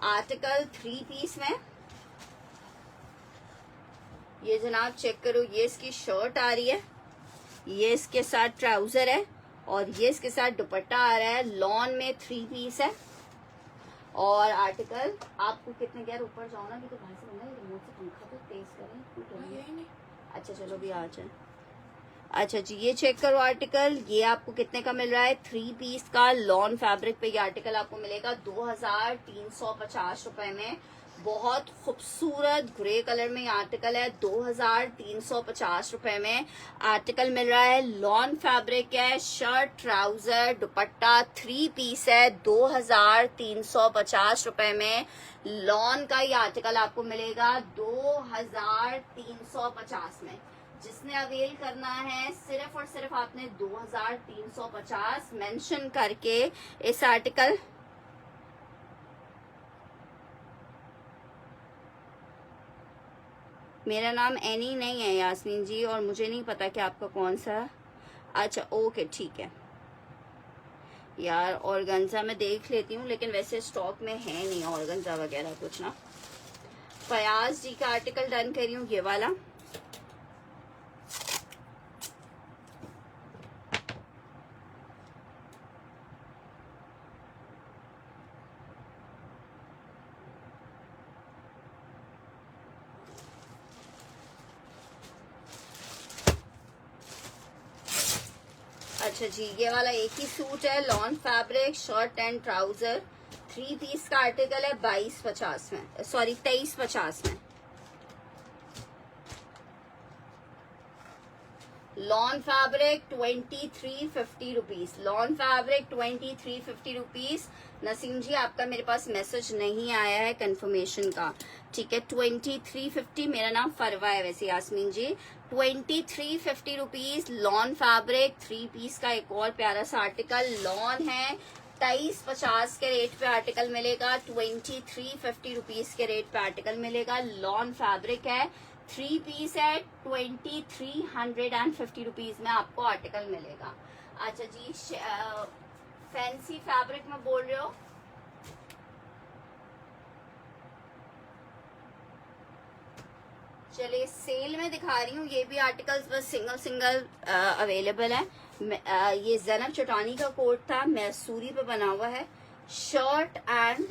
आर्टिकल, 3 पीस में। ये जनाब चेक करो, ये इसकी शर्ट आ रही है, ये इसके साथ ट्राउजर है, और ये इसके साथ दुपट्टा आ रहा है, लॉन में 3 पीस है। और आर्टिकल आपको कितने, यार ऊपर जाओ ना, कि तो भाई से रिमोट से पंखा तो तेज करें। अच्छा चलो भी आ जाए। अच्छा जी, ये चेक करो आर्टिकल, ये आपको कितने का मिल रहा है? 3 पीस का लॉन फैब्रिक पे ये आर्टिकल आपको मिलेगा 2350 रुपए में। बहुत खूबसूरत ग्रे कलर में ये आर्टिकल है, 2350 रुपए में आर्टिकल मिल रहा है। लॉन फैब्रिक है, शर्ट ट्राउजर दुपट्टा 3 पीस है, 2350 रुपए में लॉन का ये आर्टिकल आपको मिलेगा 2350 में। जिसने अवेल करना है सिर्फ और सिर्फ आपने 2350 मेंशन करके इस आर्टिकल, मेरा नाम एनी नहीं है यास्मीन जी, और मुझे नहीं पता कि आपका कौन सा। अच्छा ओके ठीक है यार, ऑर्गेन्जा में देख लेती हूँ, लेकिन वैसे स्टॉक में है नहीं ऑर्गेन्जा वगैरह कुछ ना। फयाज जी का आर्टिकल डन करी हूँ, ये वाला। अच्छा जी, ये वाला एक ही सूट है, lawn fabric shirt and trouser 3 piece का आर्टिकल है 2250 में, सॉरी 2350 में। Lawn fabric 2350 rupees, lawn fabric 2350 rupees. Naseem ji आपका मेरे पास मैसेज नहीं आया है कंफर्मेशन का, ठीक है। 2350, मेरा नाम फरवा है वैसे यास्मीन जी। 2350 रुपीज लॉन फैब्रिक 3 पीस का एक और प्यारा सा आर्टिकल लॉन है, 2350 के रेट पे आर्टिकल मिलेगा, 2350 रुपीज के रेट पे आर्टिकल मिलेगा। लॉन फैब्रिक है, 3 पीस है, 2350 रुपीज में आपको आर्टिकल मिलेगा। अच्छा जी, फैंसी फैब्रिक में बोल रहे हो? चलिए सेल में दिखा रही हूँ, ये भी आर्टिकल्स बस सिंगल सिंगल अवेलेबल है। ये ज़ैनब चौटानी का कोट था, मैसूरी पे बना हुआ है, शर्ट एंड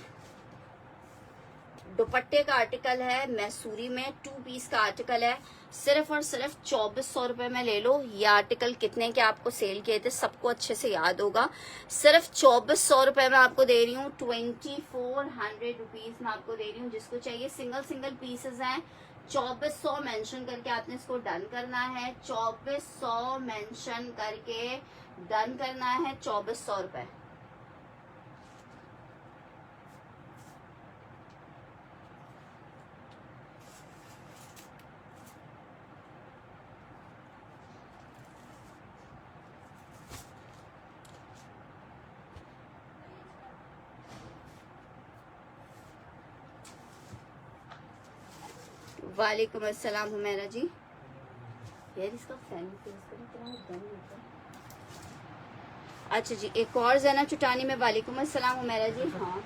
दुपट्टे का आर्टिकल है, मैसूरी में 2 पीस का आर्टिकल है, सिर्फ और सिर्फ 2400 रुपए में ले लो। ये आर्टिकल कितने के आपको सेल किए थे सबको अच्छे से याद होगा, सिर्फ 2400 रुपए में आपको दे रही हूँ, 2400 रुपीज में आपको दे रही हूँ। जिसको चाहिए सिंगल सिंगल पीसेस हैं, 2400 मेंशन करके आपने इसको डन करना है, 2400 मेंशन करके डन करना है, 2400 रुपए। वालेकुम अस्सलाम हुमैरा जी। यार इसका फैन अच्छा जी, एक और ज़ैनब चुटानी में वालेकुम अस्सलाम हुमैरा जी। हाँ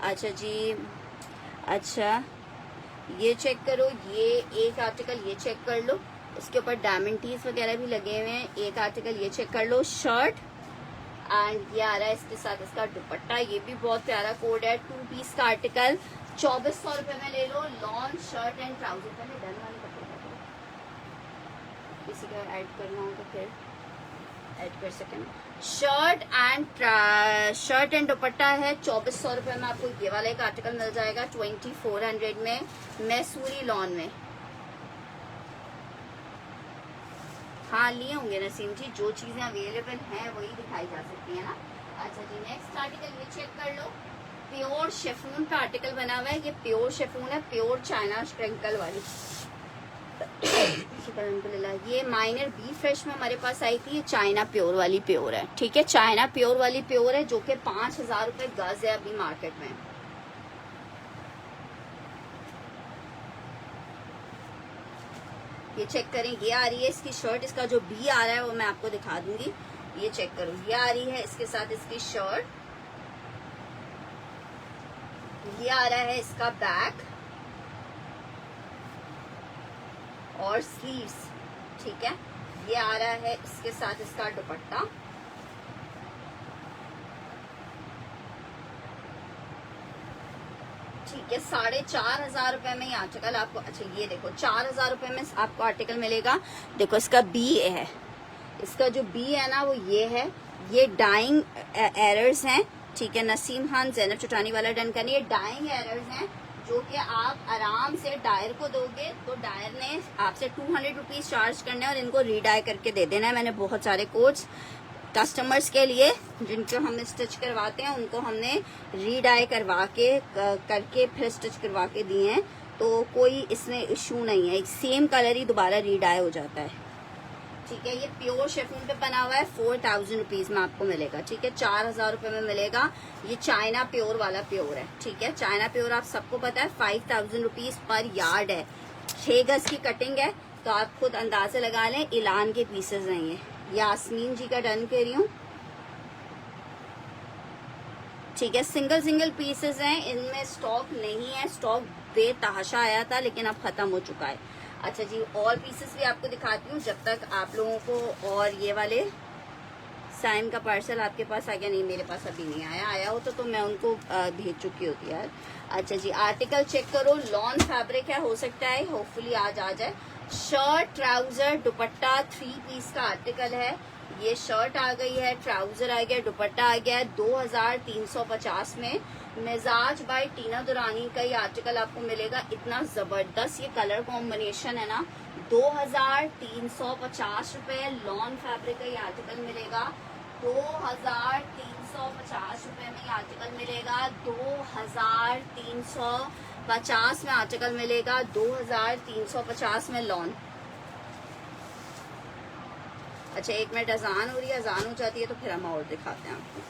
अच्छा जी, अच्छा ये चेक करो, ये एक आर्टिकल ये चेक कर लो, इसके ऊपर डायमंड वगैरह भी लगे हुए हैं। एक आर्टिकल ये चेक कर लो, शर्ट एंड ये आ रहा है इसके साथ इसका दुपट्टा, ये भी बहुत प्यारा कोड है, 2 पीस का आर्टिकल 2400 रुपए में ले लो। लॉन शर्ट एंड ट्राउजर, पहले डन वाले कपड़े का किसी का ऐड करना हो तो फिर ऐड कर सकें। शर्ट एंड दुपट्टा है 2400 रुपए में आपको ये वाला एक आर्टिकल मिल जाएगा, 2400 में, मैसूरी लॉन में। हाँ लिए होंगे नसीम जी, जो चीजें अवेलेबल हैं वही दिखाई जा सकती है ना। अच्छा जी, नेक्स्ट आर्टिकल ये चेक कर लो, प्योर शेफून का आर्टिकल बना हुआ है, ये प्योर शेफून है, प्योर चाइना स्प्रिंकल वाली। ये माइनर बी फ्रेश में हमारे पास आई थी, ये चाइना प्योर वाली प्योर है, ठीक है, चाइना प्योर वाली प्योर है, जो कि 5000 रुपए गज है अभी मार्केट में। ये चेक करें, ये आ रही है इसकी शर्ट, इसका जो बी आ रहा है वो मैं आपको दिखा दूंगी। ये चेक करो, ये आ रही है इसके साथ इसकी शर्ट, ये आ रहा है इसका बैक और स्लीव्स, ठीक है, ये आ रहा है इसके साथ इसका दुपट्टा, ठीक है, 4,500 रुपए में ये आर्टिकल आपको, अच्छा ये देखो 4,000 रुपए में आपको आर्टिकल मिलेगा। देखो इसका बी है, इसका जो बी है ना वो ये है, ये डाइंग एरर्स हैं, ठीक है। नसीम खान जैनब चुटानी वाला डन करनी, ये डाइंग एरर्स हैं जो कि आप आराम से डायर को दोगे तो डायर ने आपसे 200 रुपीज चार्ज करने और इनको रीडाई करके दे देना है। मैंने बहुत सारे कोड्स कस्टमर्स के लिए जिनको हमने स्टिच करवाते हैं उनको हमने रीडाई करवा के करके फिर स्टिच करवा के दिए हैं, तो कोई इसमें इशू नहीं है, सेम कलर ही दोबारा रीडाई हो जाता है, ठीक है। ये प्योर शेफून पे बना हुआ है, 4,000 रुपीज में आपको मिलेगा, ठीक है। 4,000 रुपए में मिलेगा। ये चाइना प्योर वाला प्योर है, ठीक है। चाइना प्योर आप सबको पता है 5,000 रुपीज पर यार्ड है, 6 गज की कटिंग है, तो आप खुद अंदाजा लगा लें। इलान के पीसेज हैं ये, यास्मीन जी का डन कर रही हूँ, ठीक है। सिंगल पीसेज हैं, इनमें स्टॉक नहीं है, स्टॉक बेतहाशा आया था लेकिन अब खत्म हो चुका है। अच्छा जी, और पीसेस भी आपको दिखाती हूँ जब तक आप लोगों को। और ये वाले साइम का पार्सल आपके पास आ गया? नहीं, मेरे पास अभी नहीं आया, आया हो तो मैं उनको भेज चुकी होती यार। अच्छा जी, आर्टिकल चेक करो, लॉन फैब्रिक है, हो सकता है होपफुली आज आ जाए। शर्ट, ट्राउजर, दुपट्टा 3 पीस का आर्टिकल है। ये शर्ट आ गई है, ट्राउजर आ गया, दुपट्टा आ गया है 2350 में। मिजाज बाय टीना दुरानी का ये आर्टिकल आपको मिलेगा। इतना जबरदस्त ये कलर कॉम्बिनेशन है ना, 2350 रुपए। लॉन फैब्रिक का ये आर्टिकल मिलेगा 2350 रुपए में। ये आर्टिकल मिलेगा 2350 में आर्टिकल मिलेगा, 2350 में लॉन। अच्छा 1 मिनट, अजान हो रही है, अजान हो जाती है तो फिर हम और दिखाते हैं आपको।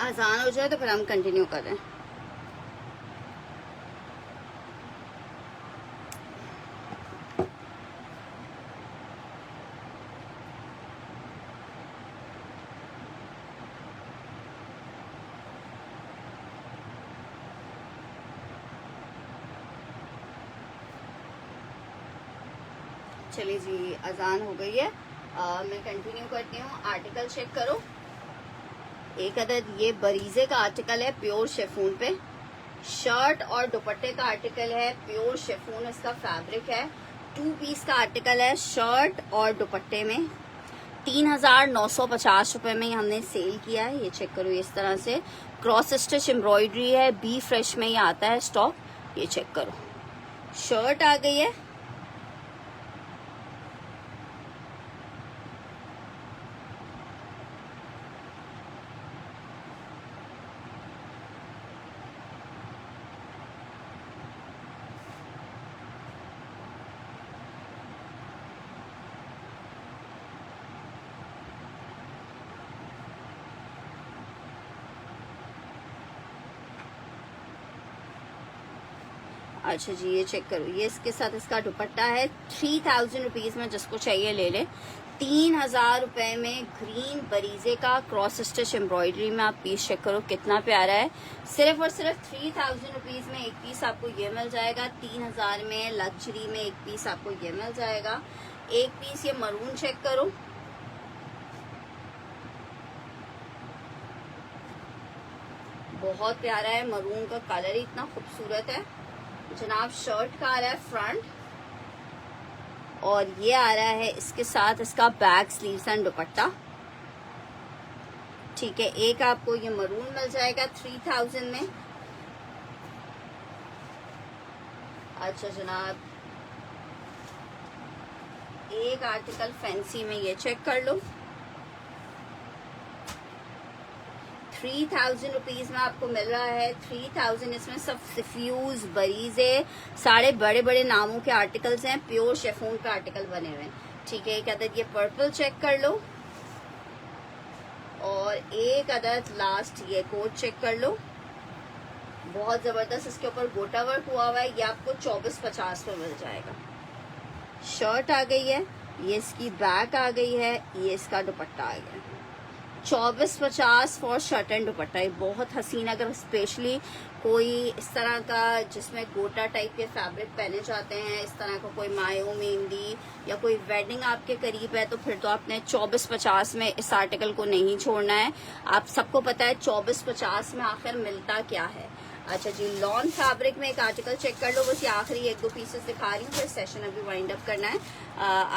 आसान हो जाए तो फिर हम कंटिन्यू करें। चलिए जी, अजान हो गई है, मैं कंटिन्यू करती हूँ। आर्टिकल चेक करो, एक अदद ये बरीजे का आर्टिकल है प्योर शेफून पे। शर्ट और दुपट्टे का आर्टिकल है, प्योर शेफून इसका फैब्रिक है। 2 पीस का आर्टिकल है, शर्ट और दुपट्टे में 3,950 रुपए में हमने सेल किया है। ये चेक करो, इस तरह से क्रॉस स्टिच एम्ब्रॉयडरी है, बी फ्रेश में ये आता है स्टॉक। ये चेक करो, शर्ट आ गई है, अच्छा जी ये चेक करो, ये इसके साथ इसका दुपट्टा है। 3,000 रुपीज में जिसको चाहिए ले ले। 3,000 रुपए में ग्रीन बरीजे का क्रॉस स्टिच एम्ब्रॉयडरी में आप पीस चेक करो कितना प्यारा है। सिर्फ और सिर्फ 3,000 रुपीज में एक पीस आपको ये मिल जाएगा। 3,000 में लग्जरी में एक पीस आपको ये मिल जाएगा। एक पीस ये मरून चेक करो, बहुत प्यारा है। मरून का कलर ही इतना खूबसूरत है जनाब। शर्ट का आ रहा है फ्रंट और ये आ रहा है इसके साथ इसका बैक स्लीव्स एंड दुपट्टा। ठीक है, एक आपको ये मरून मिल जाएगा 3,000 में। अच्छा जनाब, एक आर्टिकल फैंसी में ये चेक कर लो। 3,000 रुपीज में आपको मिल रहा है। 3,000 इसमें सब सिफ्यूज बरीजे सारे बड़े बड़े नामों के आर्टिकल्स हैं। प्योर शेफून का आर्टिकल बने हुए हैं। ठीक है, एक अदद ये पर्पल चेक कर लो और एक अदद लास्ट ये कोट चेक कर लो। बहुत जबरदस्त इसके ऊपर गोटा वर्क हुआ हुआ है। ये आपको 2450 में मिल जाएगा। शर्ट आ गई है, ये इसकी बैक आ गई है, ये इसका दुपट्टा आ गया। 2450 फॉर शर्ट एंड दुपट्टा। ये बहुत हसीन, अगर स्पेशली कोई इस तरह का जिसमें गोटा टाइप के फैब्रिक पहने जाते हैं, इस तरह का कोई मायो मेहंदी या कोई वेडिंग आपके करीब है, तो फिर तो आपने 2450 में इस आर्टिकल को नहीं छोड़ना है। आप सबको पता है 2450 में आखिर मिलता क्या है। अच्छा जी, लॉन फैब्रिक में एक आर्टिकल चेक कर लो। बस ये आखिरी 1-2 पीसेस दिखा रही हूँ, फिर सेशन अभी वाइंड अप करना है।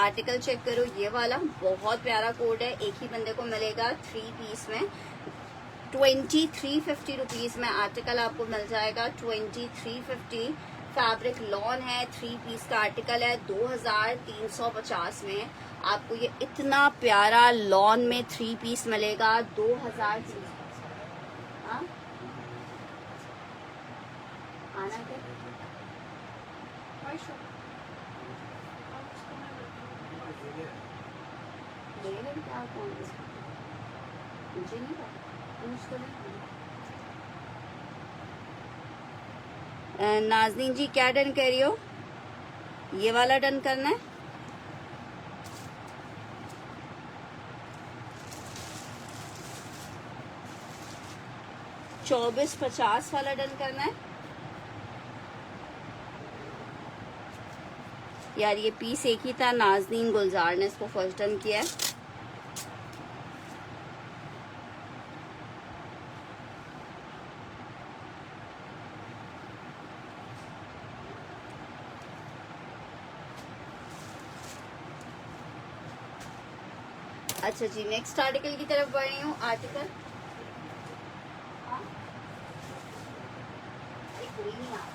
आर्टिकल चेक करो, ये वाला बहुत प्यारा कोड है। एक ही बंदे को मिलेगा 3 पीस में। 2350 रुपीज में आर्टिकल आपको मिल जाएगा। 2350 फैब्रिक लॉन है, 3 पीस का आर्टिकल है। 2350 में आपको ये इतना प्यारा लॉन में 3 पीस मिलेगा। 2350। हाँ, आना क्या? क्या कौन मुझे नहीं पता, पूछ तो नहीं। नाज़नीन जी क्या डन कर रही हो? ये वाला डन करना है। $24.50 वाला डन करना है यार। ये पीस एक ही था, नाज़नीन गुलजार ने इसको फर्स्ट डन किया है। अच्छा जी, नेक्स्ट आर्टिकल की तरफ बढ़ रही हूँ। आर्टिकल कोई नहीं आ रहा।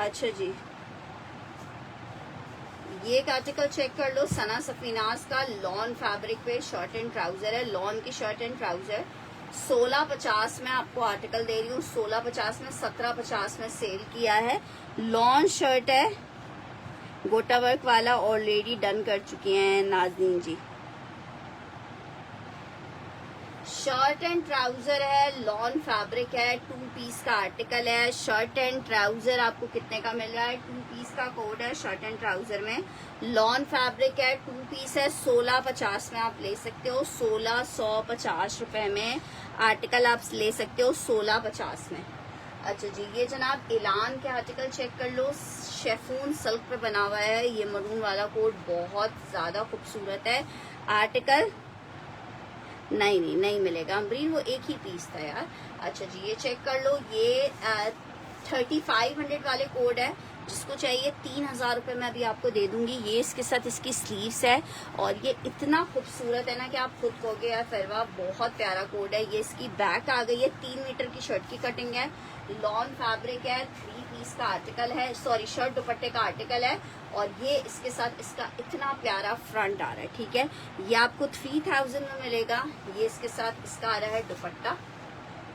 अच्छा जी, ये एक आर्टिकल चेक कर लो। सना सफीनाज का लॉन फैब्रिक पे शर्ट एंड ट्राउजर है। लॉन की शर्ट एंड ट्राउजर 1650 में आपको आर्टिकल दे रही हूँ। 1650 में 1750 में सेल किया है। लॉन शर्ट है, गोटा वर्क वाला ऑलरेडी डन कर चुकी हैं नाज़नीन जी। शर्ट एंड ट्राउजर है, लॉन फैब्रिक है, 2 पीस का आर्टिकल है। शर्ट एंड ट्राउजर आपको कितने का मिल रहा है? 2 पीस का कोड है शर्ट एंड ट्राउजर में। लॉन फैब्रिक है, 2 पीस है। 1650 में आप ले सकते हो। 1650 रुपए में आर्टिकल आप ले सकते हो, 1650 में। अच्छा जी, ये जनाब इलान के आर्टिकल चेक कर लो। शेफून सिल्क पे बना हुआ है। ये मरून वाला कोड बहुत ज्यादा खूबसूरत है। आर्टिकल नहीं मिलेगा अमरीन, वो एक ही पीस था यार। अच्छा जी, ये चेक कर लो। ये 3500 वाले कोड है। जिसको चाहिए 3,000 रुपए में अभी आपको दे दूंगी। ये इसके साथ इसकी स्लीव्स है और ये इतना खूबसूरत है ना कि आप खुद कहोगे यार फरवा बहुत प्यारा कोड है। ये इसकी बैक आ गई है। 3 मीटर की शर्ट की कटिंग है। लॉन फैब्रिक है। 3 पीस का आर्टिकल है, सॉरी शर्ट दुपट्टे का आर्टिकल है। और ये इसके साथ इसका इतना प्यारा फ्रंट आ रहा है। ठीक है, ये आपको 3000 में मिलेगा। ये इसके साथ इसका आ रहा है दुपट्टा।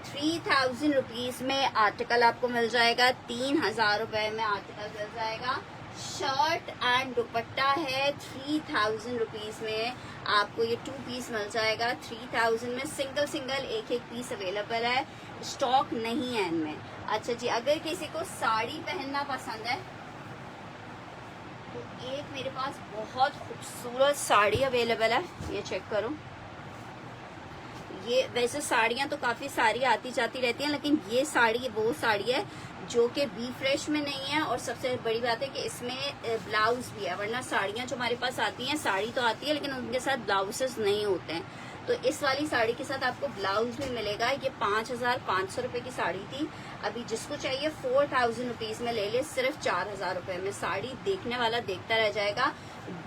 3000 रुपीज में आर्टिकल आपको मिल जाएगा। 3000 रुपए में आर्टिकल मिल जाएगा। शर्ट एंड दुपट्टा है 3000 रुपीज में। आपको ये 2 पीस मिल जाएगा 3000 में। सिंगल एक पीस अवेलेबल है, स्टॉक नहीं है इनमें। अच्छा जी, अगर किसी को साड़ी पहनना पसंद है तो एक मेरे पास बहुत खूबसूरत साड़ी अवेलेबल है, ये चेक करो। ये वैसे साड़ियां तो काफी सारी आती जाती रहती हैं, लेकिन ये साड़ी वो साड़ी है जो कि बी फ्रेश में नहीं है। और सबसे बड़ी बात है कि इसमें ब्लाउज भी है, वरना साड़ियां जो हमारे पास आती हैं, साड़ी तो आती है लेकिन उनके साथ ब्लाउजेस नहीं होते हैं। तो इस वाली साड़ी के साथ आपको ब्लाउज भी मिलेगा। ये 5500 रुपए की साड़ी थी। अभी जिसको चाहिए 4000 रुपीज में ले ले, सिर्फ 4000 रुपए में। साड़ी देखने वाला देखता रह जाएगा।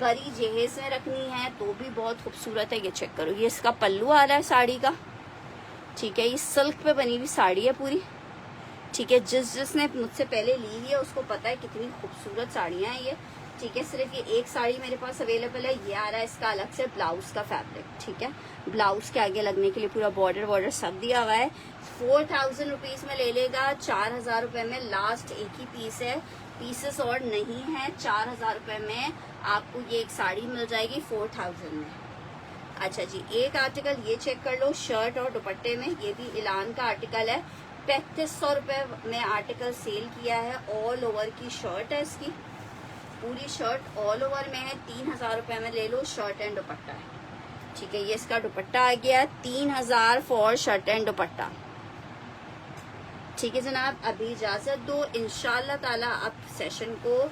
बड़ी जहेज में रखनी है तो भी बहुत खूबसूरत है। ये चेक करो, ये इसका पल्लू आ रहा है साड़ी का, ठीक है। ये सिल्क पे बनी हुई साड़ी है पूरी, ठीक है। जिसने मुझसे पहले ली है उसको पता है कितनी खूबसूरत साड़ियां हैं ये, ठीक है। सिर्फ ये एक साड़ी मेरे पास अवेलेबल है। ये आ रहा है इसका अलग से ब्लाउज का फैब्रिक, ठीक है। ब्लाउज के आगे लगने के लिए पूरा बॉर्डर सब दिया हुआ है। 4000 रुपीज में ले लेगा 4000 रुपए में। लास्ट एक ही पीस है, पीसेस और नहीं है। 4000 रुपए में आपको ये एक साड़ी मिल जाएगी 4000 में। अच्छा जी, एक आर्टिकल ये चेक कर लो, शर्ट और दुपट्टे में। ये भी इलान का आर्टिकल है। 3500 रुपए में आर्टिकल सेल किया है। ऑल ओवर की शर्ट है इसकी, पूरी शर्ट ऑल ओवर में है। 3000 रुपए में ले लो, शर्ट एंड दुपट्टा है, ठीक है। ये इसका दुपट्टा आ गया 3000 फॉर शर्ट एंड दुपट्टा, ठीक है जनाब। अभी इजाजत दो, इंशाल्लाह ताला आप सेशन को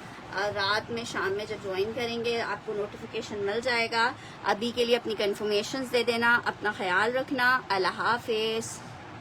रात में शाम में जब ज्वाइन करेंगे आपको नोटिफिकेशन मिल जाएगा। अभी के लिए अपनी कंफर्मेशंस दे देना। अपना ख्याल रखना। अल्लाह हाफिज।